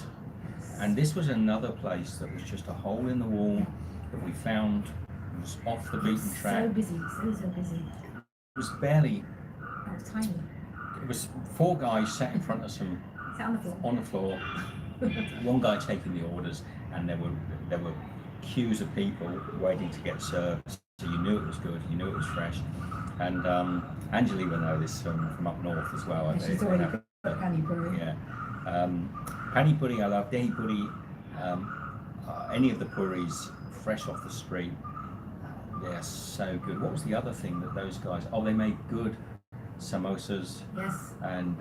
And this was another place that was just a hole in the wall that we found. It was off the beaten track. So busy, so busy. It was barely. It was tiny. It was 4 guys sat in front of some Sat on the floor. on the floor. One guy taking the orders, and there were queues of people waiting to get served. So you knew it was good. You knew it was fresh. And Anjali will know this from up north as well. Yeah, she's already got pani puri. Yeah. Pani puri, I love. Dehi puri, any of the puris fresh off the street, they're so good. What was the other thing that those guys... Oh, they made good samosas. Yes. And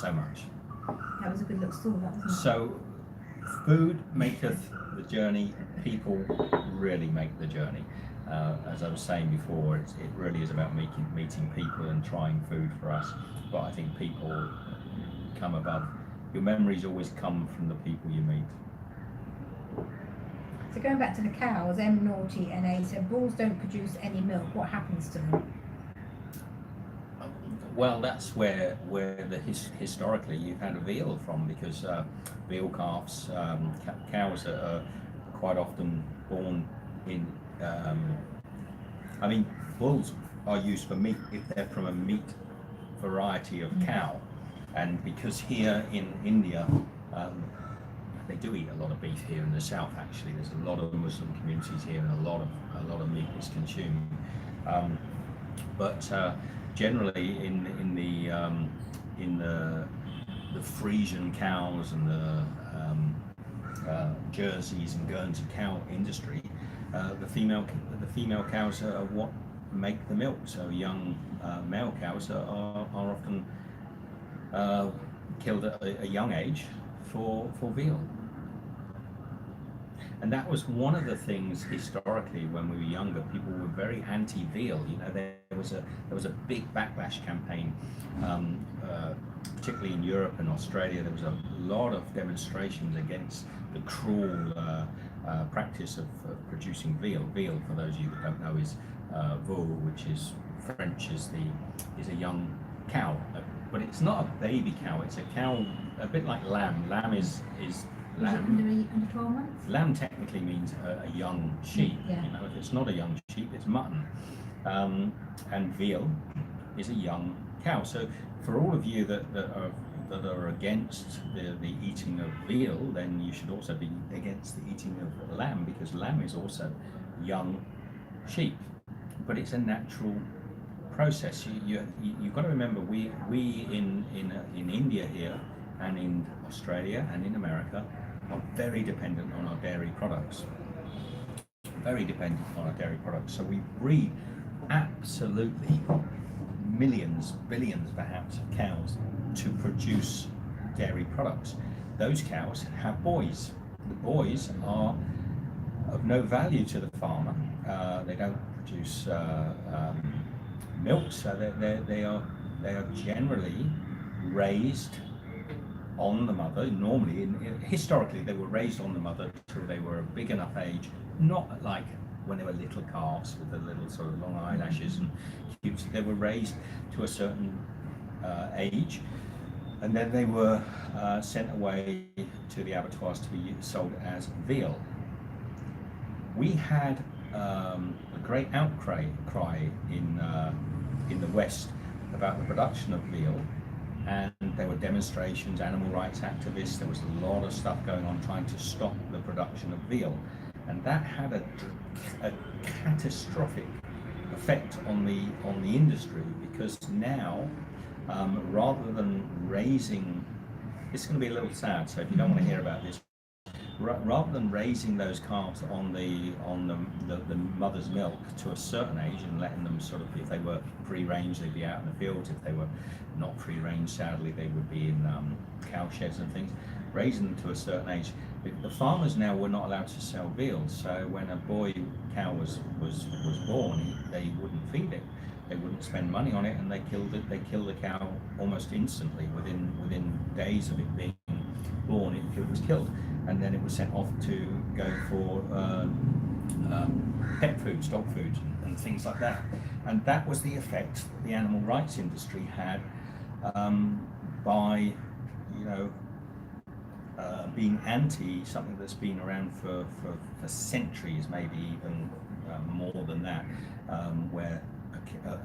so much. That was a good little stall, that wasn't it? So, food maketh the journey. People really make the journey. As I was saying before, it really is about meeting people and trying food for us. But I think people come above. Your memories always come from the people you meet. So going back to the cows, M Naughty NA said bulls don't produce any milk. What happens to them? Well, that's where historically you've had a veal from, because veal calves, cows are quite often born in. I mean, bulls are used for meat if they're from a meat variety of cow, and because here in India. They do eat a lot of beef here in the south. Actually, there's a lot of Muslim communities here, and a lot of meat is consumed. But generally, in the Frisian cows and the Jerseys and Guernsey cow industry, the female cows are what make the milk. So young male cows are often killed at a young age for veal. And that was one of the things historically when we were younger. People were very anti-veal. You know, there was a big backlash campaign, particularly in Europe and Australia. There was a lot of demonstrations against the cruel practice of producing veal. Veal, for those of you that don't know, is veau, which is French, is a young cow. But it's not a baby cow. It's a cow a bit like lamb. Lamb is lamb. Under 12 months? Lamb technically means a young sheep. Yeah. You know, if it's not a young sheep, it's mutton. And veal is a young cow. So for all of you that are against the eating of veal, then you should also be against the eating of lamb, because lamb is also young sheep. But it's a natural process. You've got to remember, we in India here, and in Australia and in America, are very dependent on our dairy products. Very dependent on our dairy products. So we breed absolutely millions, billions perhaps, of cows to produce dairy products. Those cows have boys. The boys are of no value to the farmer. They don't produce milk, so they are generally raised on the mother. Normally, historically, they were raised on the mother till they were a big enough age, not like when they were little calves with the little sort of long eyelashes and cute. They were raised to a certain age, and then they were sent away to the abattoirs to be sold as veal. We had a great outcry in the West about the production of veal, and there were demonstrations, animal rights activists. There was a lot of stuff going on trying to stop the production of veal, and that had a catastrophic effect on the industry, because now, rather than raising, it's going to be a little sad, so if you don't want to hear about this, rather than raising those calves on the mother's milk to a certain age and letting them sort of, if they were free range, they'd be out in the fields. If they were not free range, sadly, they would be in cow sheds and things. Raising them to a certain age, the farmers now were not allowed to sell veal. So when a boy cow was born, they wouldn't feed it. They wouldn't spend money on it, and they killed it. They killed the cow almost instantly. Within days of it being born, it was killed, and then it was sent off to go for pet foods, dog foods, and things like that. And that was the effect the animal rights industry had by, being anti something that's been around for centuries, maybe even more than that, where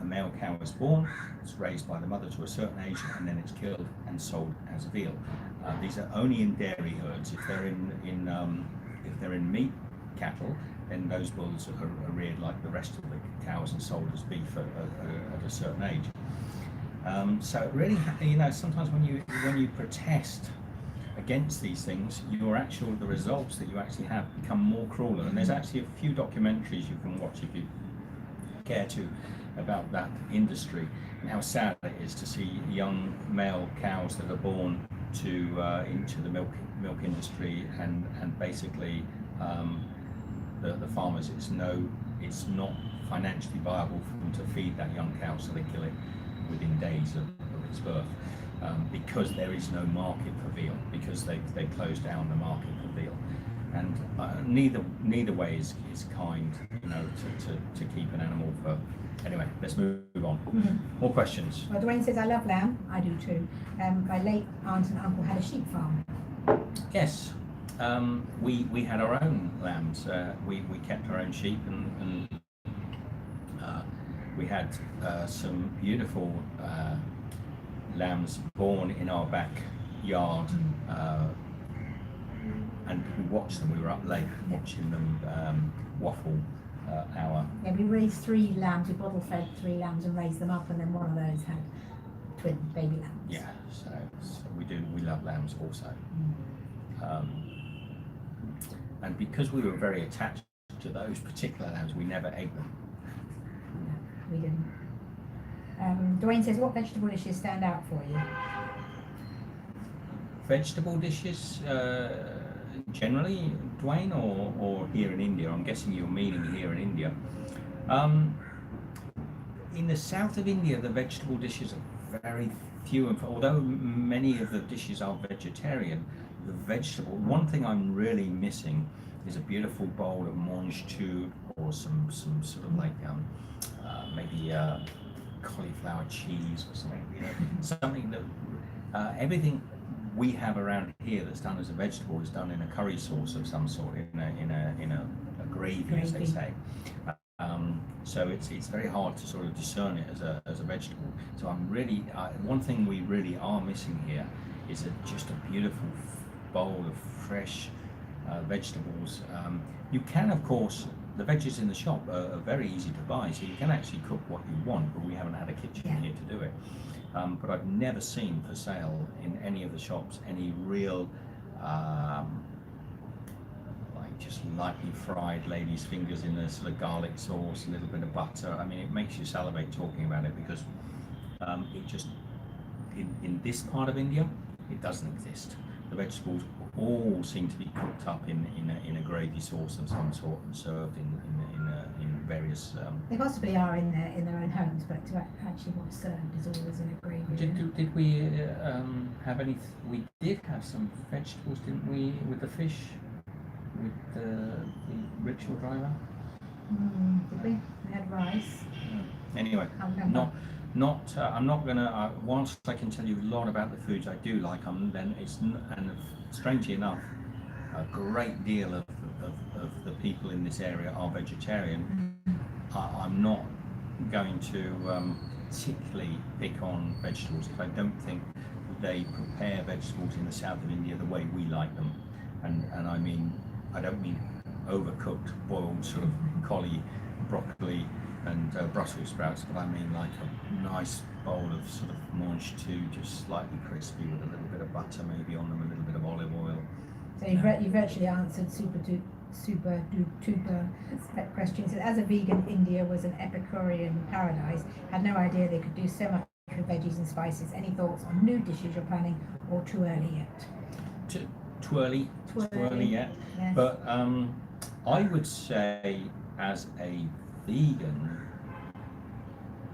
a male cow is born, it's raised by the mother to a certain age, and then it's killed and sold as veal. These are only in dairy herds. If they're in meat cattle, then those bulls are reared like the rest of the cows and sold as beef at a certain age. So it really, sometimes when you protest against these things, the results that you actually have become more crueler. And there's actually a few documentaries you can watch if you care to, about that industry and how sad it is to see young male cows that are born into the milk industry, and basically the farmers, it's not financially viable for them to feed that young cow, so they kill it within days of its birth, because there is no market for veal, because they closed down the market for veal. And neither way is kind, to keep an animal for. Anyway, let's move on. Mm-hmm. More questions. Well, Dwayne says, I love lamb. I do too. My late aunt and uncle had a sheep farm. Yes, we had our own lambs. We kept our own sheep, and we had some beautiful lambs born in our backyard. And we watched them. We were up late watching them waffle hour. Yeah, we raised 3 lambs. We bottle fed 3 lambs and raised them up, and then one of those had twin baby lambs. Yeah, so we love lambs also. And because we were very attached to those particular lambs, we never ate them. No, we didn't. Dwayne says, what vegetable dishes stand out for you? Vegetable dishes, generally, Dwayne, or here in India? I'm guessing you're meaning here in India. In the south of India, the vegetable dishes are very few, and although many of the dishes are vegetarian, the vegetable, one thing I'm really missing is a beautiful bowl of mange tout, or some sort of like maybe cauliflower cheese or something, something that everything we have around here that's done as a vegetable is done in a curry sauce of some sort, in a gravy, as they say. So it's very hard to sort of discern it as a vegetable. So I'm really one thing we really are missing here is just a beautiful bowl of fresh vegetables. You can, of course, the veggies in the shop are very easy to buy, so you can actually cook what you want, but we haven't had a kitchen here to do it. But I've never seen for sale in any of the shops any real like just lightly fried lady's fingers in a sort of garlic sauce, a little bit of butter. I mean, it makes you salivate talking about it, because it just in this part of India it doesn't exist. The vegetables all seem to be cooked up in a gravy sauce of some sort and served in various. They possibly are in their own homes, but to actually what's served is always in a gravy. Did we have any? We did have some vegetables, didn't we, with the fish, with the rickshaw driver? Did we? We had rice. Anyway, I'm not gonna. Whilst I can tell you a lot about the foods I do like, then and strangely enough, a great deal of the people in this area are vegetarian. I'm not going to particularly pick on vegetables if I don't think they prepare vegetables in the south of India the way we like them, and I mean, I don't mean overcooked, boiled sort of collie, broccoli and Brussels sprouts, but I mean like a nice bowl of sort of mange tout, just slightly crispy with a little bit of butter maybe on them, a little bit of olive oil. So you've virtually answered super duper questions. As a vegan, India was an Epicurean paradise. Had no idea they could do so much with veggies and spices. Any thoughts on new dishes you're planning, or too early yet? Too early yet. Yes. But I would say, as a vegan,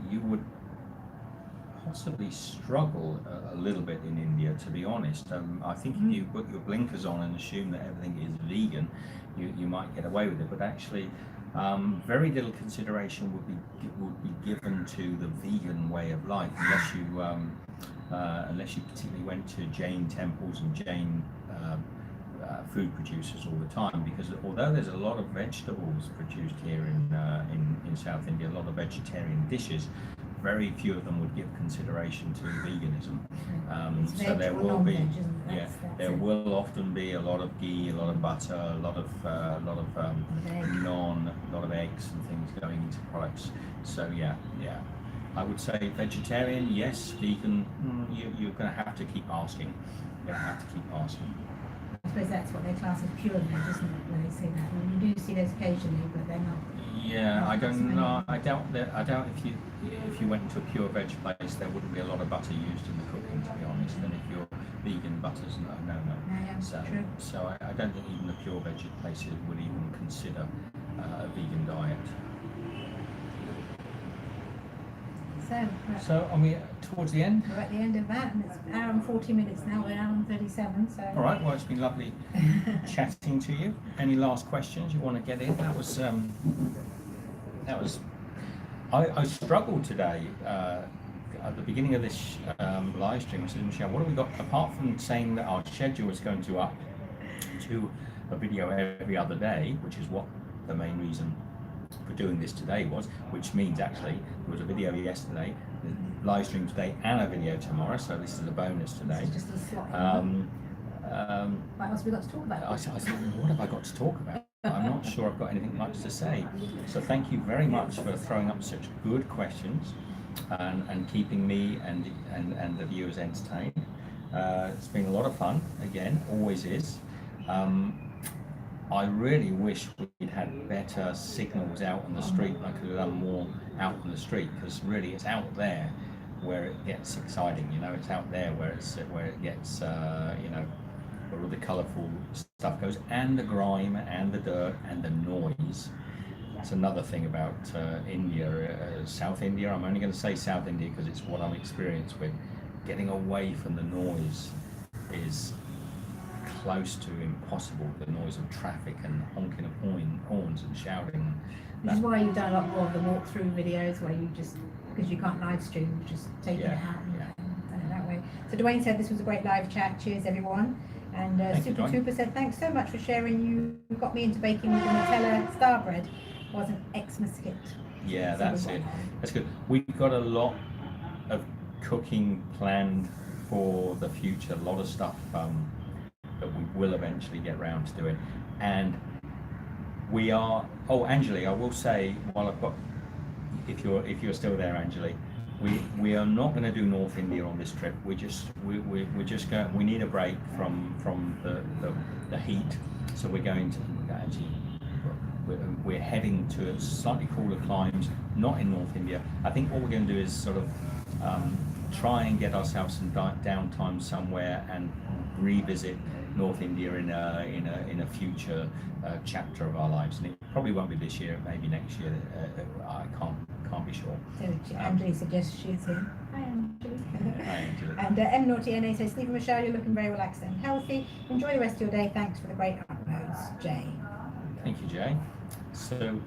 you would possibly struggle a little bit in India, to be honest. I think if you put your blinkers on and assume that everything is vegan, you might get away with it. But actually, very little consideration would be given to the vegan way of life, unless you particularly went to Jain temples and Jain food producers all the time, because although there's a lot of vegetables produced here in South India, a lot of vegetarian dishes, very few of them would give consideration to veganism. So there will be, there will often be a lot of ghee, a lot of butter, a lot of naan, a lot of eggs and things going into products. So yeah, I would say vegetarian, yes. Vegan, you're going to have to keep asking. You're going to have to keep asking. I suppose that's what they class as pure veg, isn't it, when they say that? I mean, you do see those occasionally, but they're not. Yeah, I don't know. I doubt if you went into a pure veg place, there wouldn't be a lot of butter used in the cooking, to be honest. And if you're vegan, butter's no. Yeah, true. So I don't think even the pure veg places would even consider a vegan diet. So are we towards the end? We're at the end of that, and it's an hour and 40 minutes now. We're an hour and 37. So. All right. Well, it's been lovely chatting to you. Any last questions you want to get in? That was. I struggled today at the beginning of this live stream. I said, Michelle, what have we got apart from saying that our schedule is going to up to a video every other day, which is what the main reason for doing this today was, which means actually there was a video yesterday, the live stream today, and a video tomorrow, so this is a bonus today. This is just a slot. What else have we got to talk about? I thought, what have I got to talk about? I'm not sure I've got anything much to say. So thank you very much for throwing up such good questions and keeping me and the viewers entertained. It's been a lot of fun, again, always is. I really wish we'd had better signals out on the street. I could have done more out on the street, because really it's out there where it gets exciting. It's out there where it gets where all the colourful stuff goes, and the grime and the dirt and the noise. That's another thing about India, South India. I'm only going to say South India because it's what I'm experienced with. Getting away from the noise is close to impossible. The noise of traffic and honking of horns and shouting. Which is why you've done a lot more of the walkthrough videos, where you just, because you can't live stream, just take it out and done it that way. So Dwayne said this was a great live chat. Cheers everyone. And Super Trooper said, thanks so much for sharing. You got me into baking with the Nutella star bread. It was an Xmas hit. Yeah, that's it. That's good. We've got a lot of cooking planned for the future. A lot of stuff that we will eventually get round to doing. And We are. Oh, Anjali, I will say while I've got, if you're still there, Anjali, we are not going to do North India on this trip. We're just going. We need a break from the heat, so we're going to actually. We're heading to slightly cooler climes, not in North India. I think what we're going to do is sort of try and get ourselves some downtime somewhere and revisit North India in a future chapter of our lives. And it probably won't be this year, maybe next year. I can't be sure. So Anjali suggests she's in. Hi Anjali. Hi, Angela. And M Naughty NA says, Stephen Michelle, you're looking very relaxed and healthy. Enjoy the rest of your day. Thanks for the great uploads, Jay. Thank you, Jay. So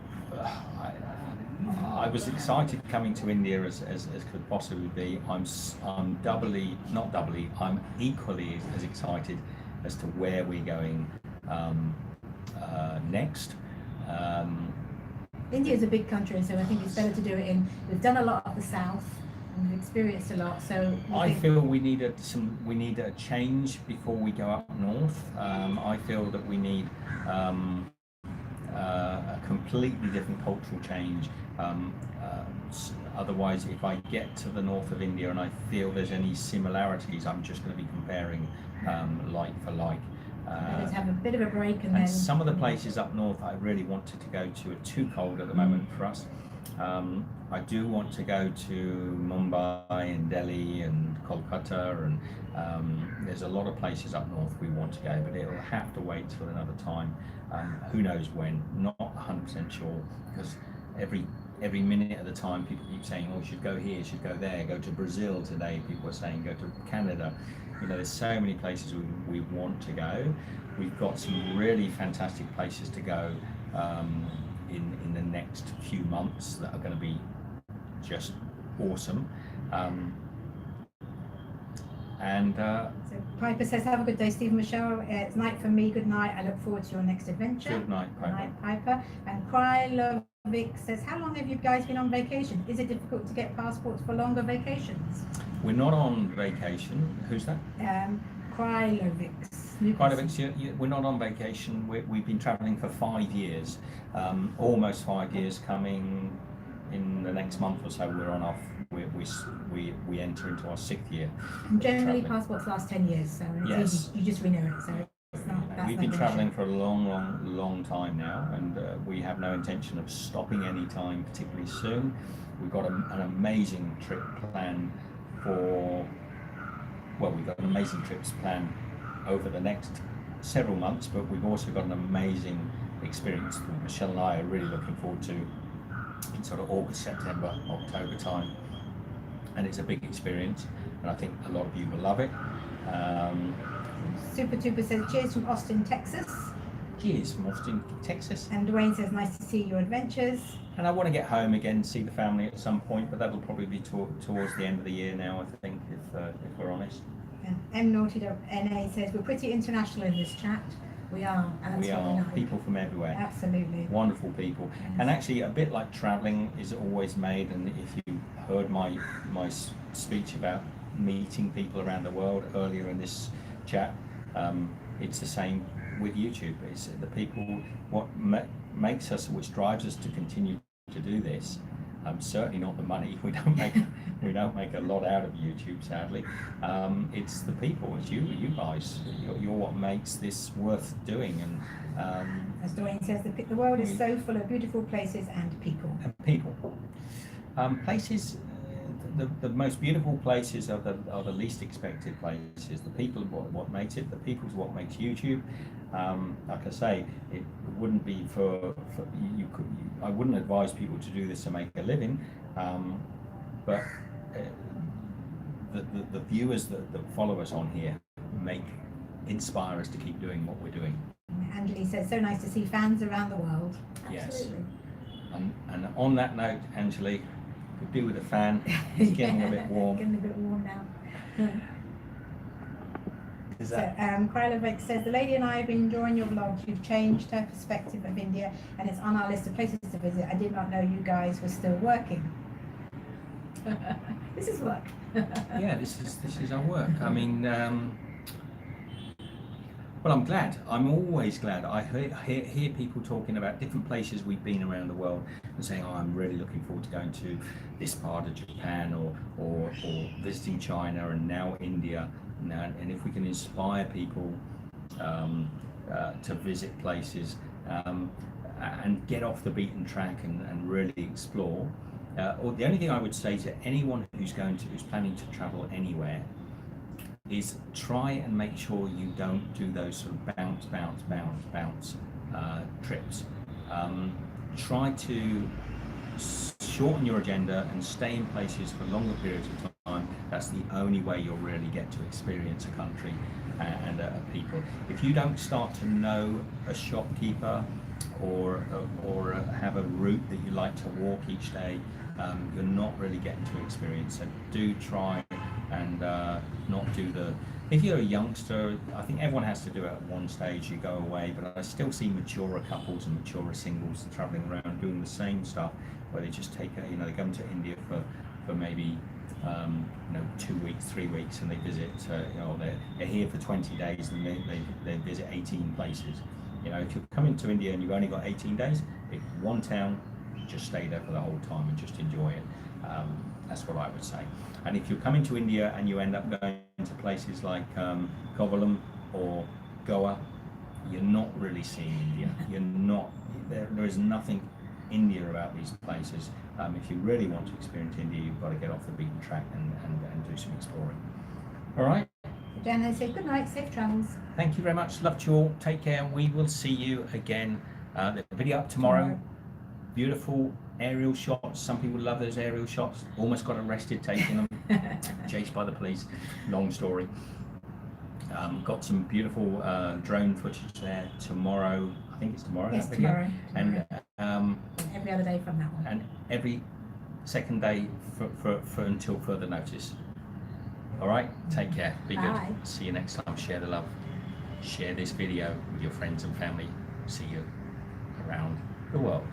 I was excited coming to India as could possibly be. I'm equally as excited as to where we're going next. India is a big country, so I think it's better to do it in. We've done a lot of the south and we've experienced a lot. So I feel we need a change before we go up north. I feel that we need a completely different cultural change. Otherwise, if I get to the north of India and I feel there's any similarities, I'm just going to be comparing like for like. Let's have a bit of a break and then. Some of the places up north I really wanted to go to are too cold at the moment for us. I do want to go to Mumbai and Delhi and Kolkata, and there's a lot of places up north we want to go, but it'll have to wait till another time. Who knows when? Not 100% sure, because every minute at a time people keep saying, oh, you should go here, you should go there, go to Brazil today. People are saying go to Canada. You know, there's so many places we want to go. We've got some really fantastic places to go in the next few months that are going to be just awesome. So Piper says, have a good day, Stephen Michelle. It's night for me. Good night. I look forward to your next adventure. Good night, Piper. Good night, Piper. And Krylovic says, how long have you guys been on vacation? Is it difficult to get passports for longer vacations? We're not on vacation. Who's that? Krylovic. We're not on vacation. We've been travelling for 5 years, almost 5 years. Coming in the next month or so, we're on off. We enter into our 6th year. And generally, passports last 10 years, so it's Yes. easy. You just renew it. So it's not. We've been travelling for a long time now, and we have no intention of stopping any time particularly soon. We've got an amazing trip planned we've got amazing trips planned over the next several months, but we've also got an amazing experience that Michelle and I are really looking forward to in sort of August, September, October time. And it's a big experience, and I think a lot of you will love it. Super Tuber says, cheers from Austin, Texas. Cheers from Austin, Texas. And Dwayne says, nice to see your adventures. And I want to get home again, see the family at some point, but that'll probably be towards the end of the year now, I think, if we're honest. And M Naughty NA says, we're pretty international in this chat. We are. And We are people from everywhere. Absolutely. Wonderful people. Yes. And actually, a bit like travelling is always made, and if you heard my speech about meeting people around the world earlier in this chat, it's the same with YouTube. It's the people, what makes us, which drives us to continue to do this. Certainly not the money. We don't make a lot out of YouTube, sadly. It's the people. It's you guys. You're what makes this worth doing. And as Dwayne says, the world is so full of beautiful places and people. Places. The most beautiful places are the least expected places. The people are what makes it. The people's what makes YouTube. Like I say, it wouldn't be I wouldn't advise people to do this to make a living, but the viewers that follow us on here inspire us to keep doing what we're doing. Angeli says, so nice to see fans around the world. Absolutely. Yes. And on that note, Angeli, could do with a fan. It's getting a bit warm. Getting a bit warm now. Is that? So, Krylovic says, the lady and I have been enjoying your vlog. You've changed her perspective of India, and it's on our list of places to visit. I did not know you guys were still working. This is work. Yeah, this is our work. I mean, Well, I'm glad. I'm always glad. I hear people talking about different places we've been around the world and saying, "Oh, I'm really looking forward to going to this part of Japan or visiting China and now India." And if we can inspire people to visit places and get off the beaten track and really explore, or the only thing I would say to anyone who's planning to travel anywhere is try and make sure you don't do those sort of bounce trips. Try to shorten your agenda and stay in places for longer periods of time. That's the only way you'll really get to experience a country and people. If you don't start to know a shopkeeper or have a route that you like to walk each day, you're not really getting to experience. So do try and not do if you're a youngster, I think everyone has to do it at one stage. You go away, but I still see maturer couples and maturer singles traveling around doing the same stuff, where they just take they come to India for maybe 2 weeks, 3 weeks, and they visit. They're here for 20 days and they visit 18 places. If you're coming to India and you've only got 18 days, pick one town, just stay there for the whole time and just enjoy it. That's what I would say. And if you're coming to India and you end up going to places like Kovalam or Goa, you're not really seeing India. You're not. There is nothing India about these places. If you really want to experience India, you've got to get off the beaten track and do some exploring. All right. Jan, I say good night, safe travels. Thank you very much. Love you all. Take care. We will see you again. The video up tomorrow. Beautiful aerial shots. Some people love those aerial shots. Almost got arrested taking them. Chased by the police. Long story. Got some beautiful drone footage there tomorrow. I think it's tomorrow. Yes, that video. tomorrow. And every other day from now on. And every second day for until further notice. All right. Take care. Be Bye. good. See you next time. Share the love. Share this video with your friends and family. See you around the world.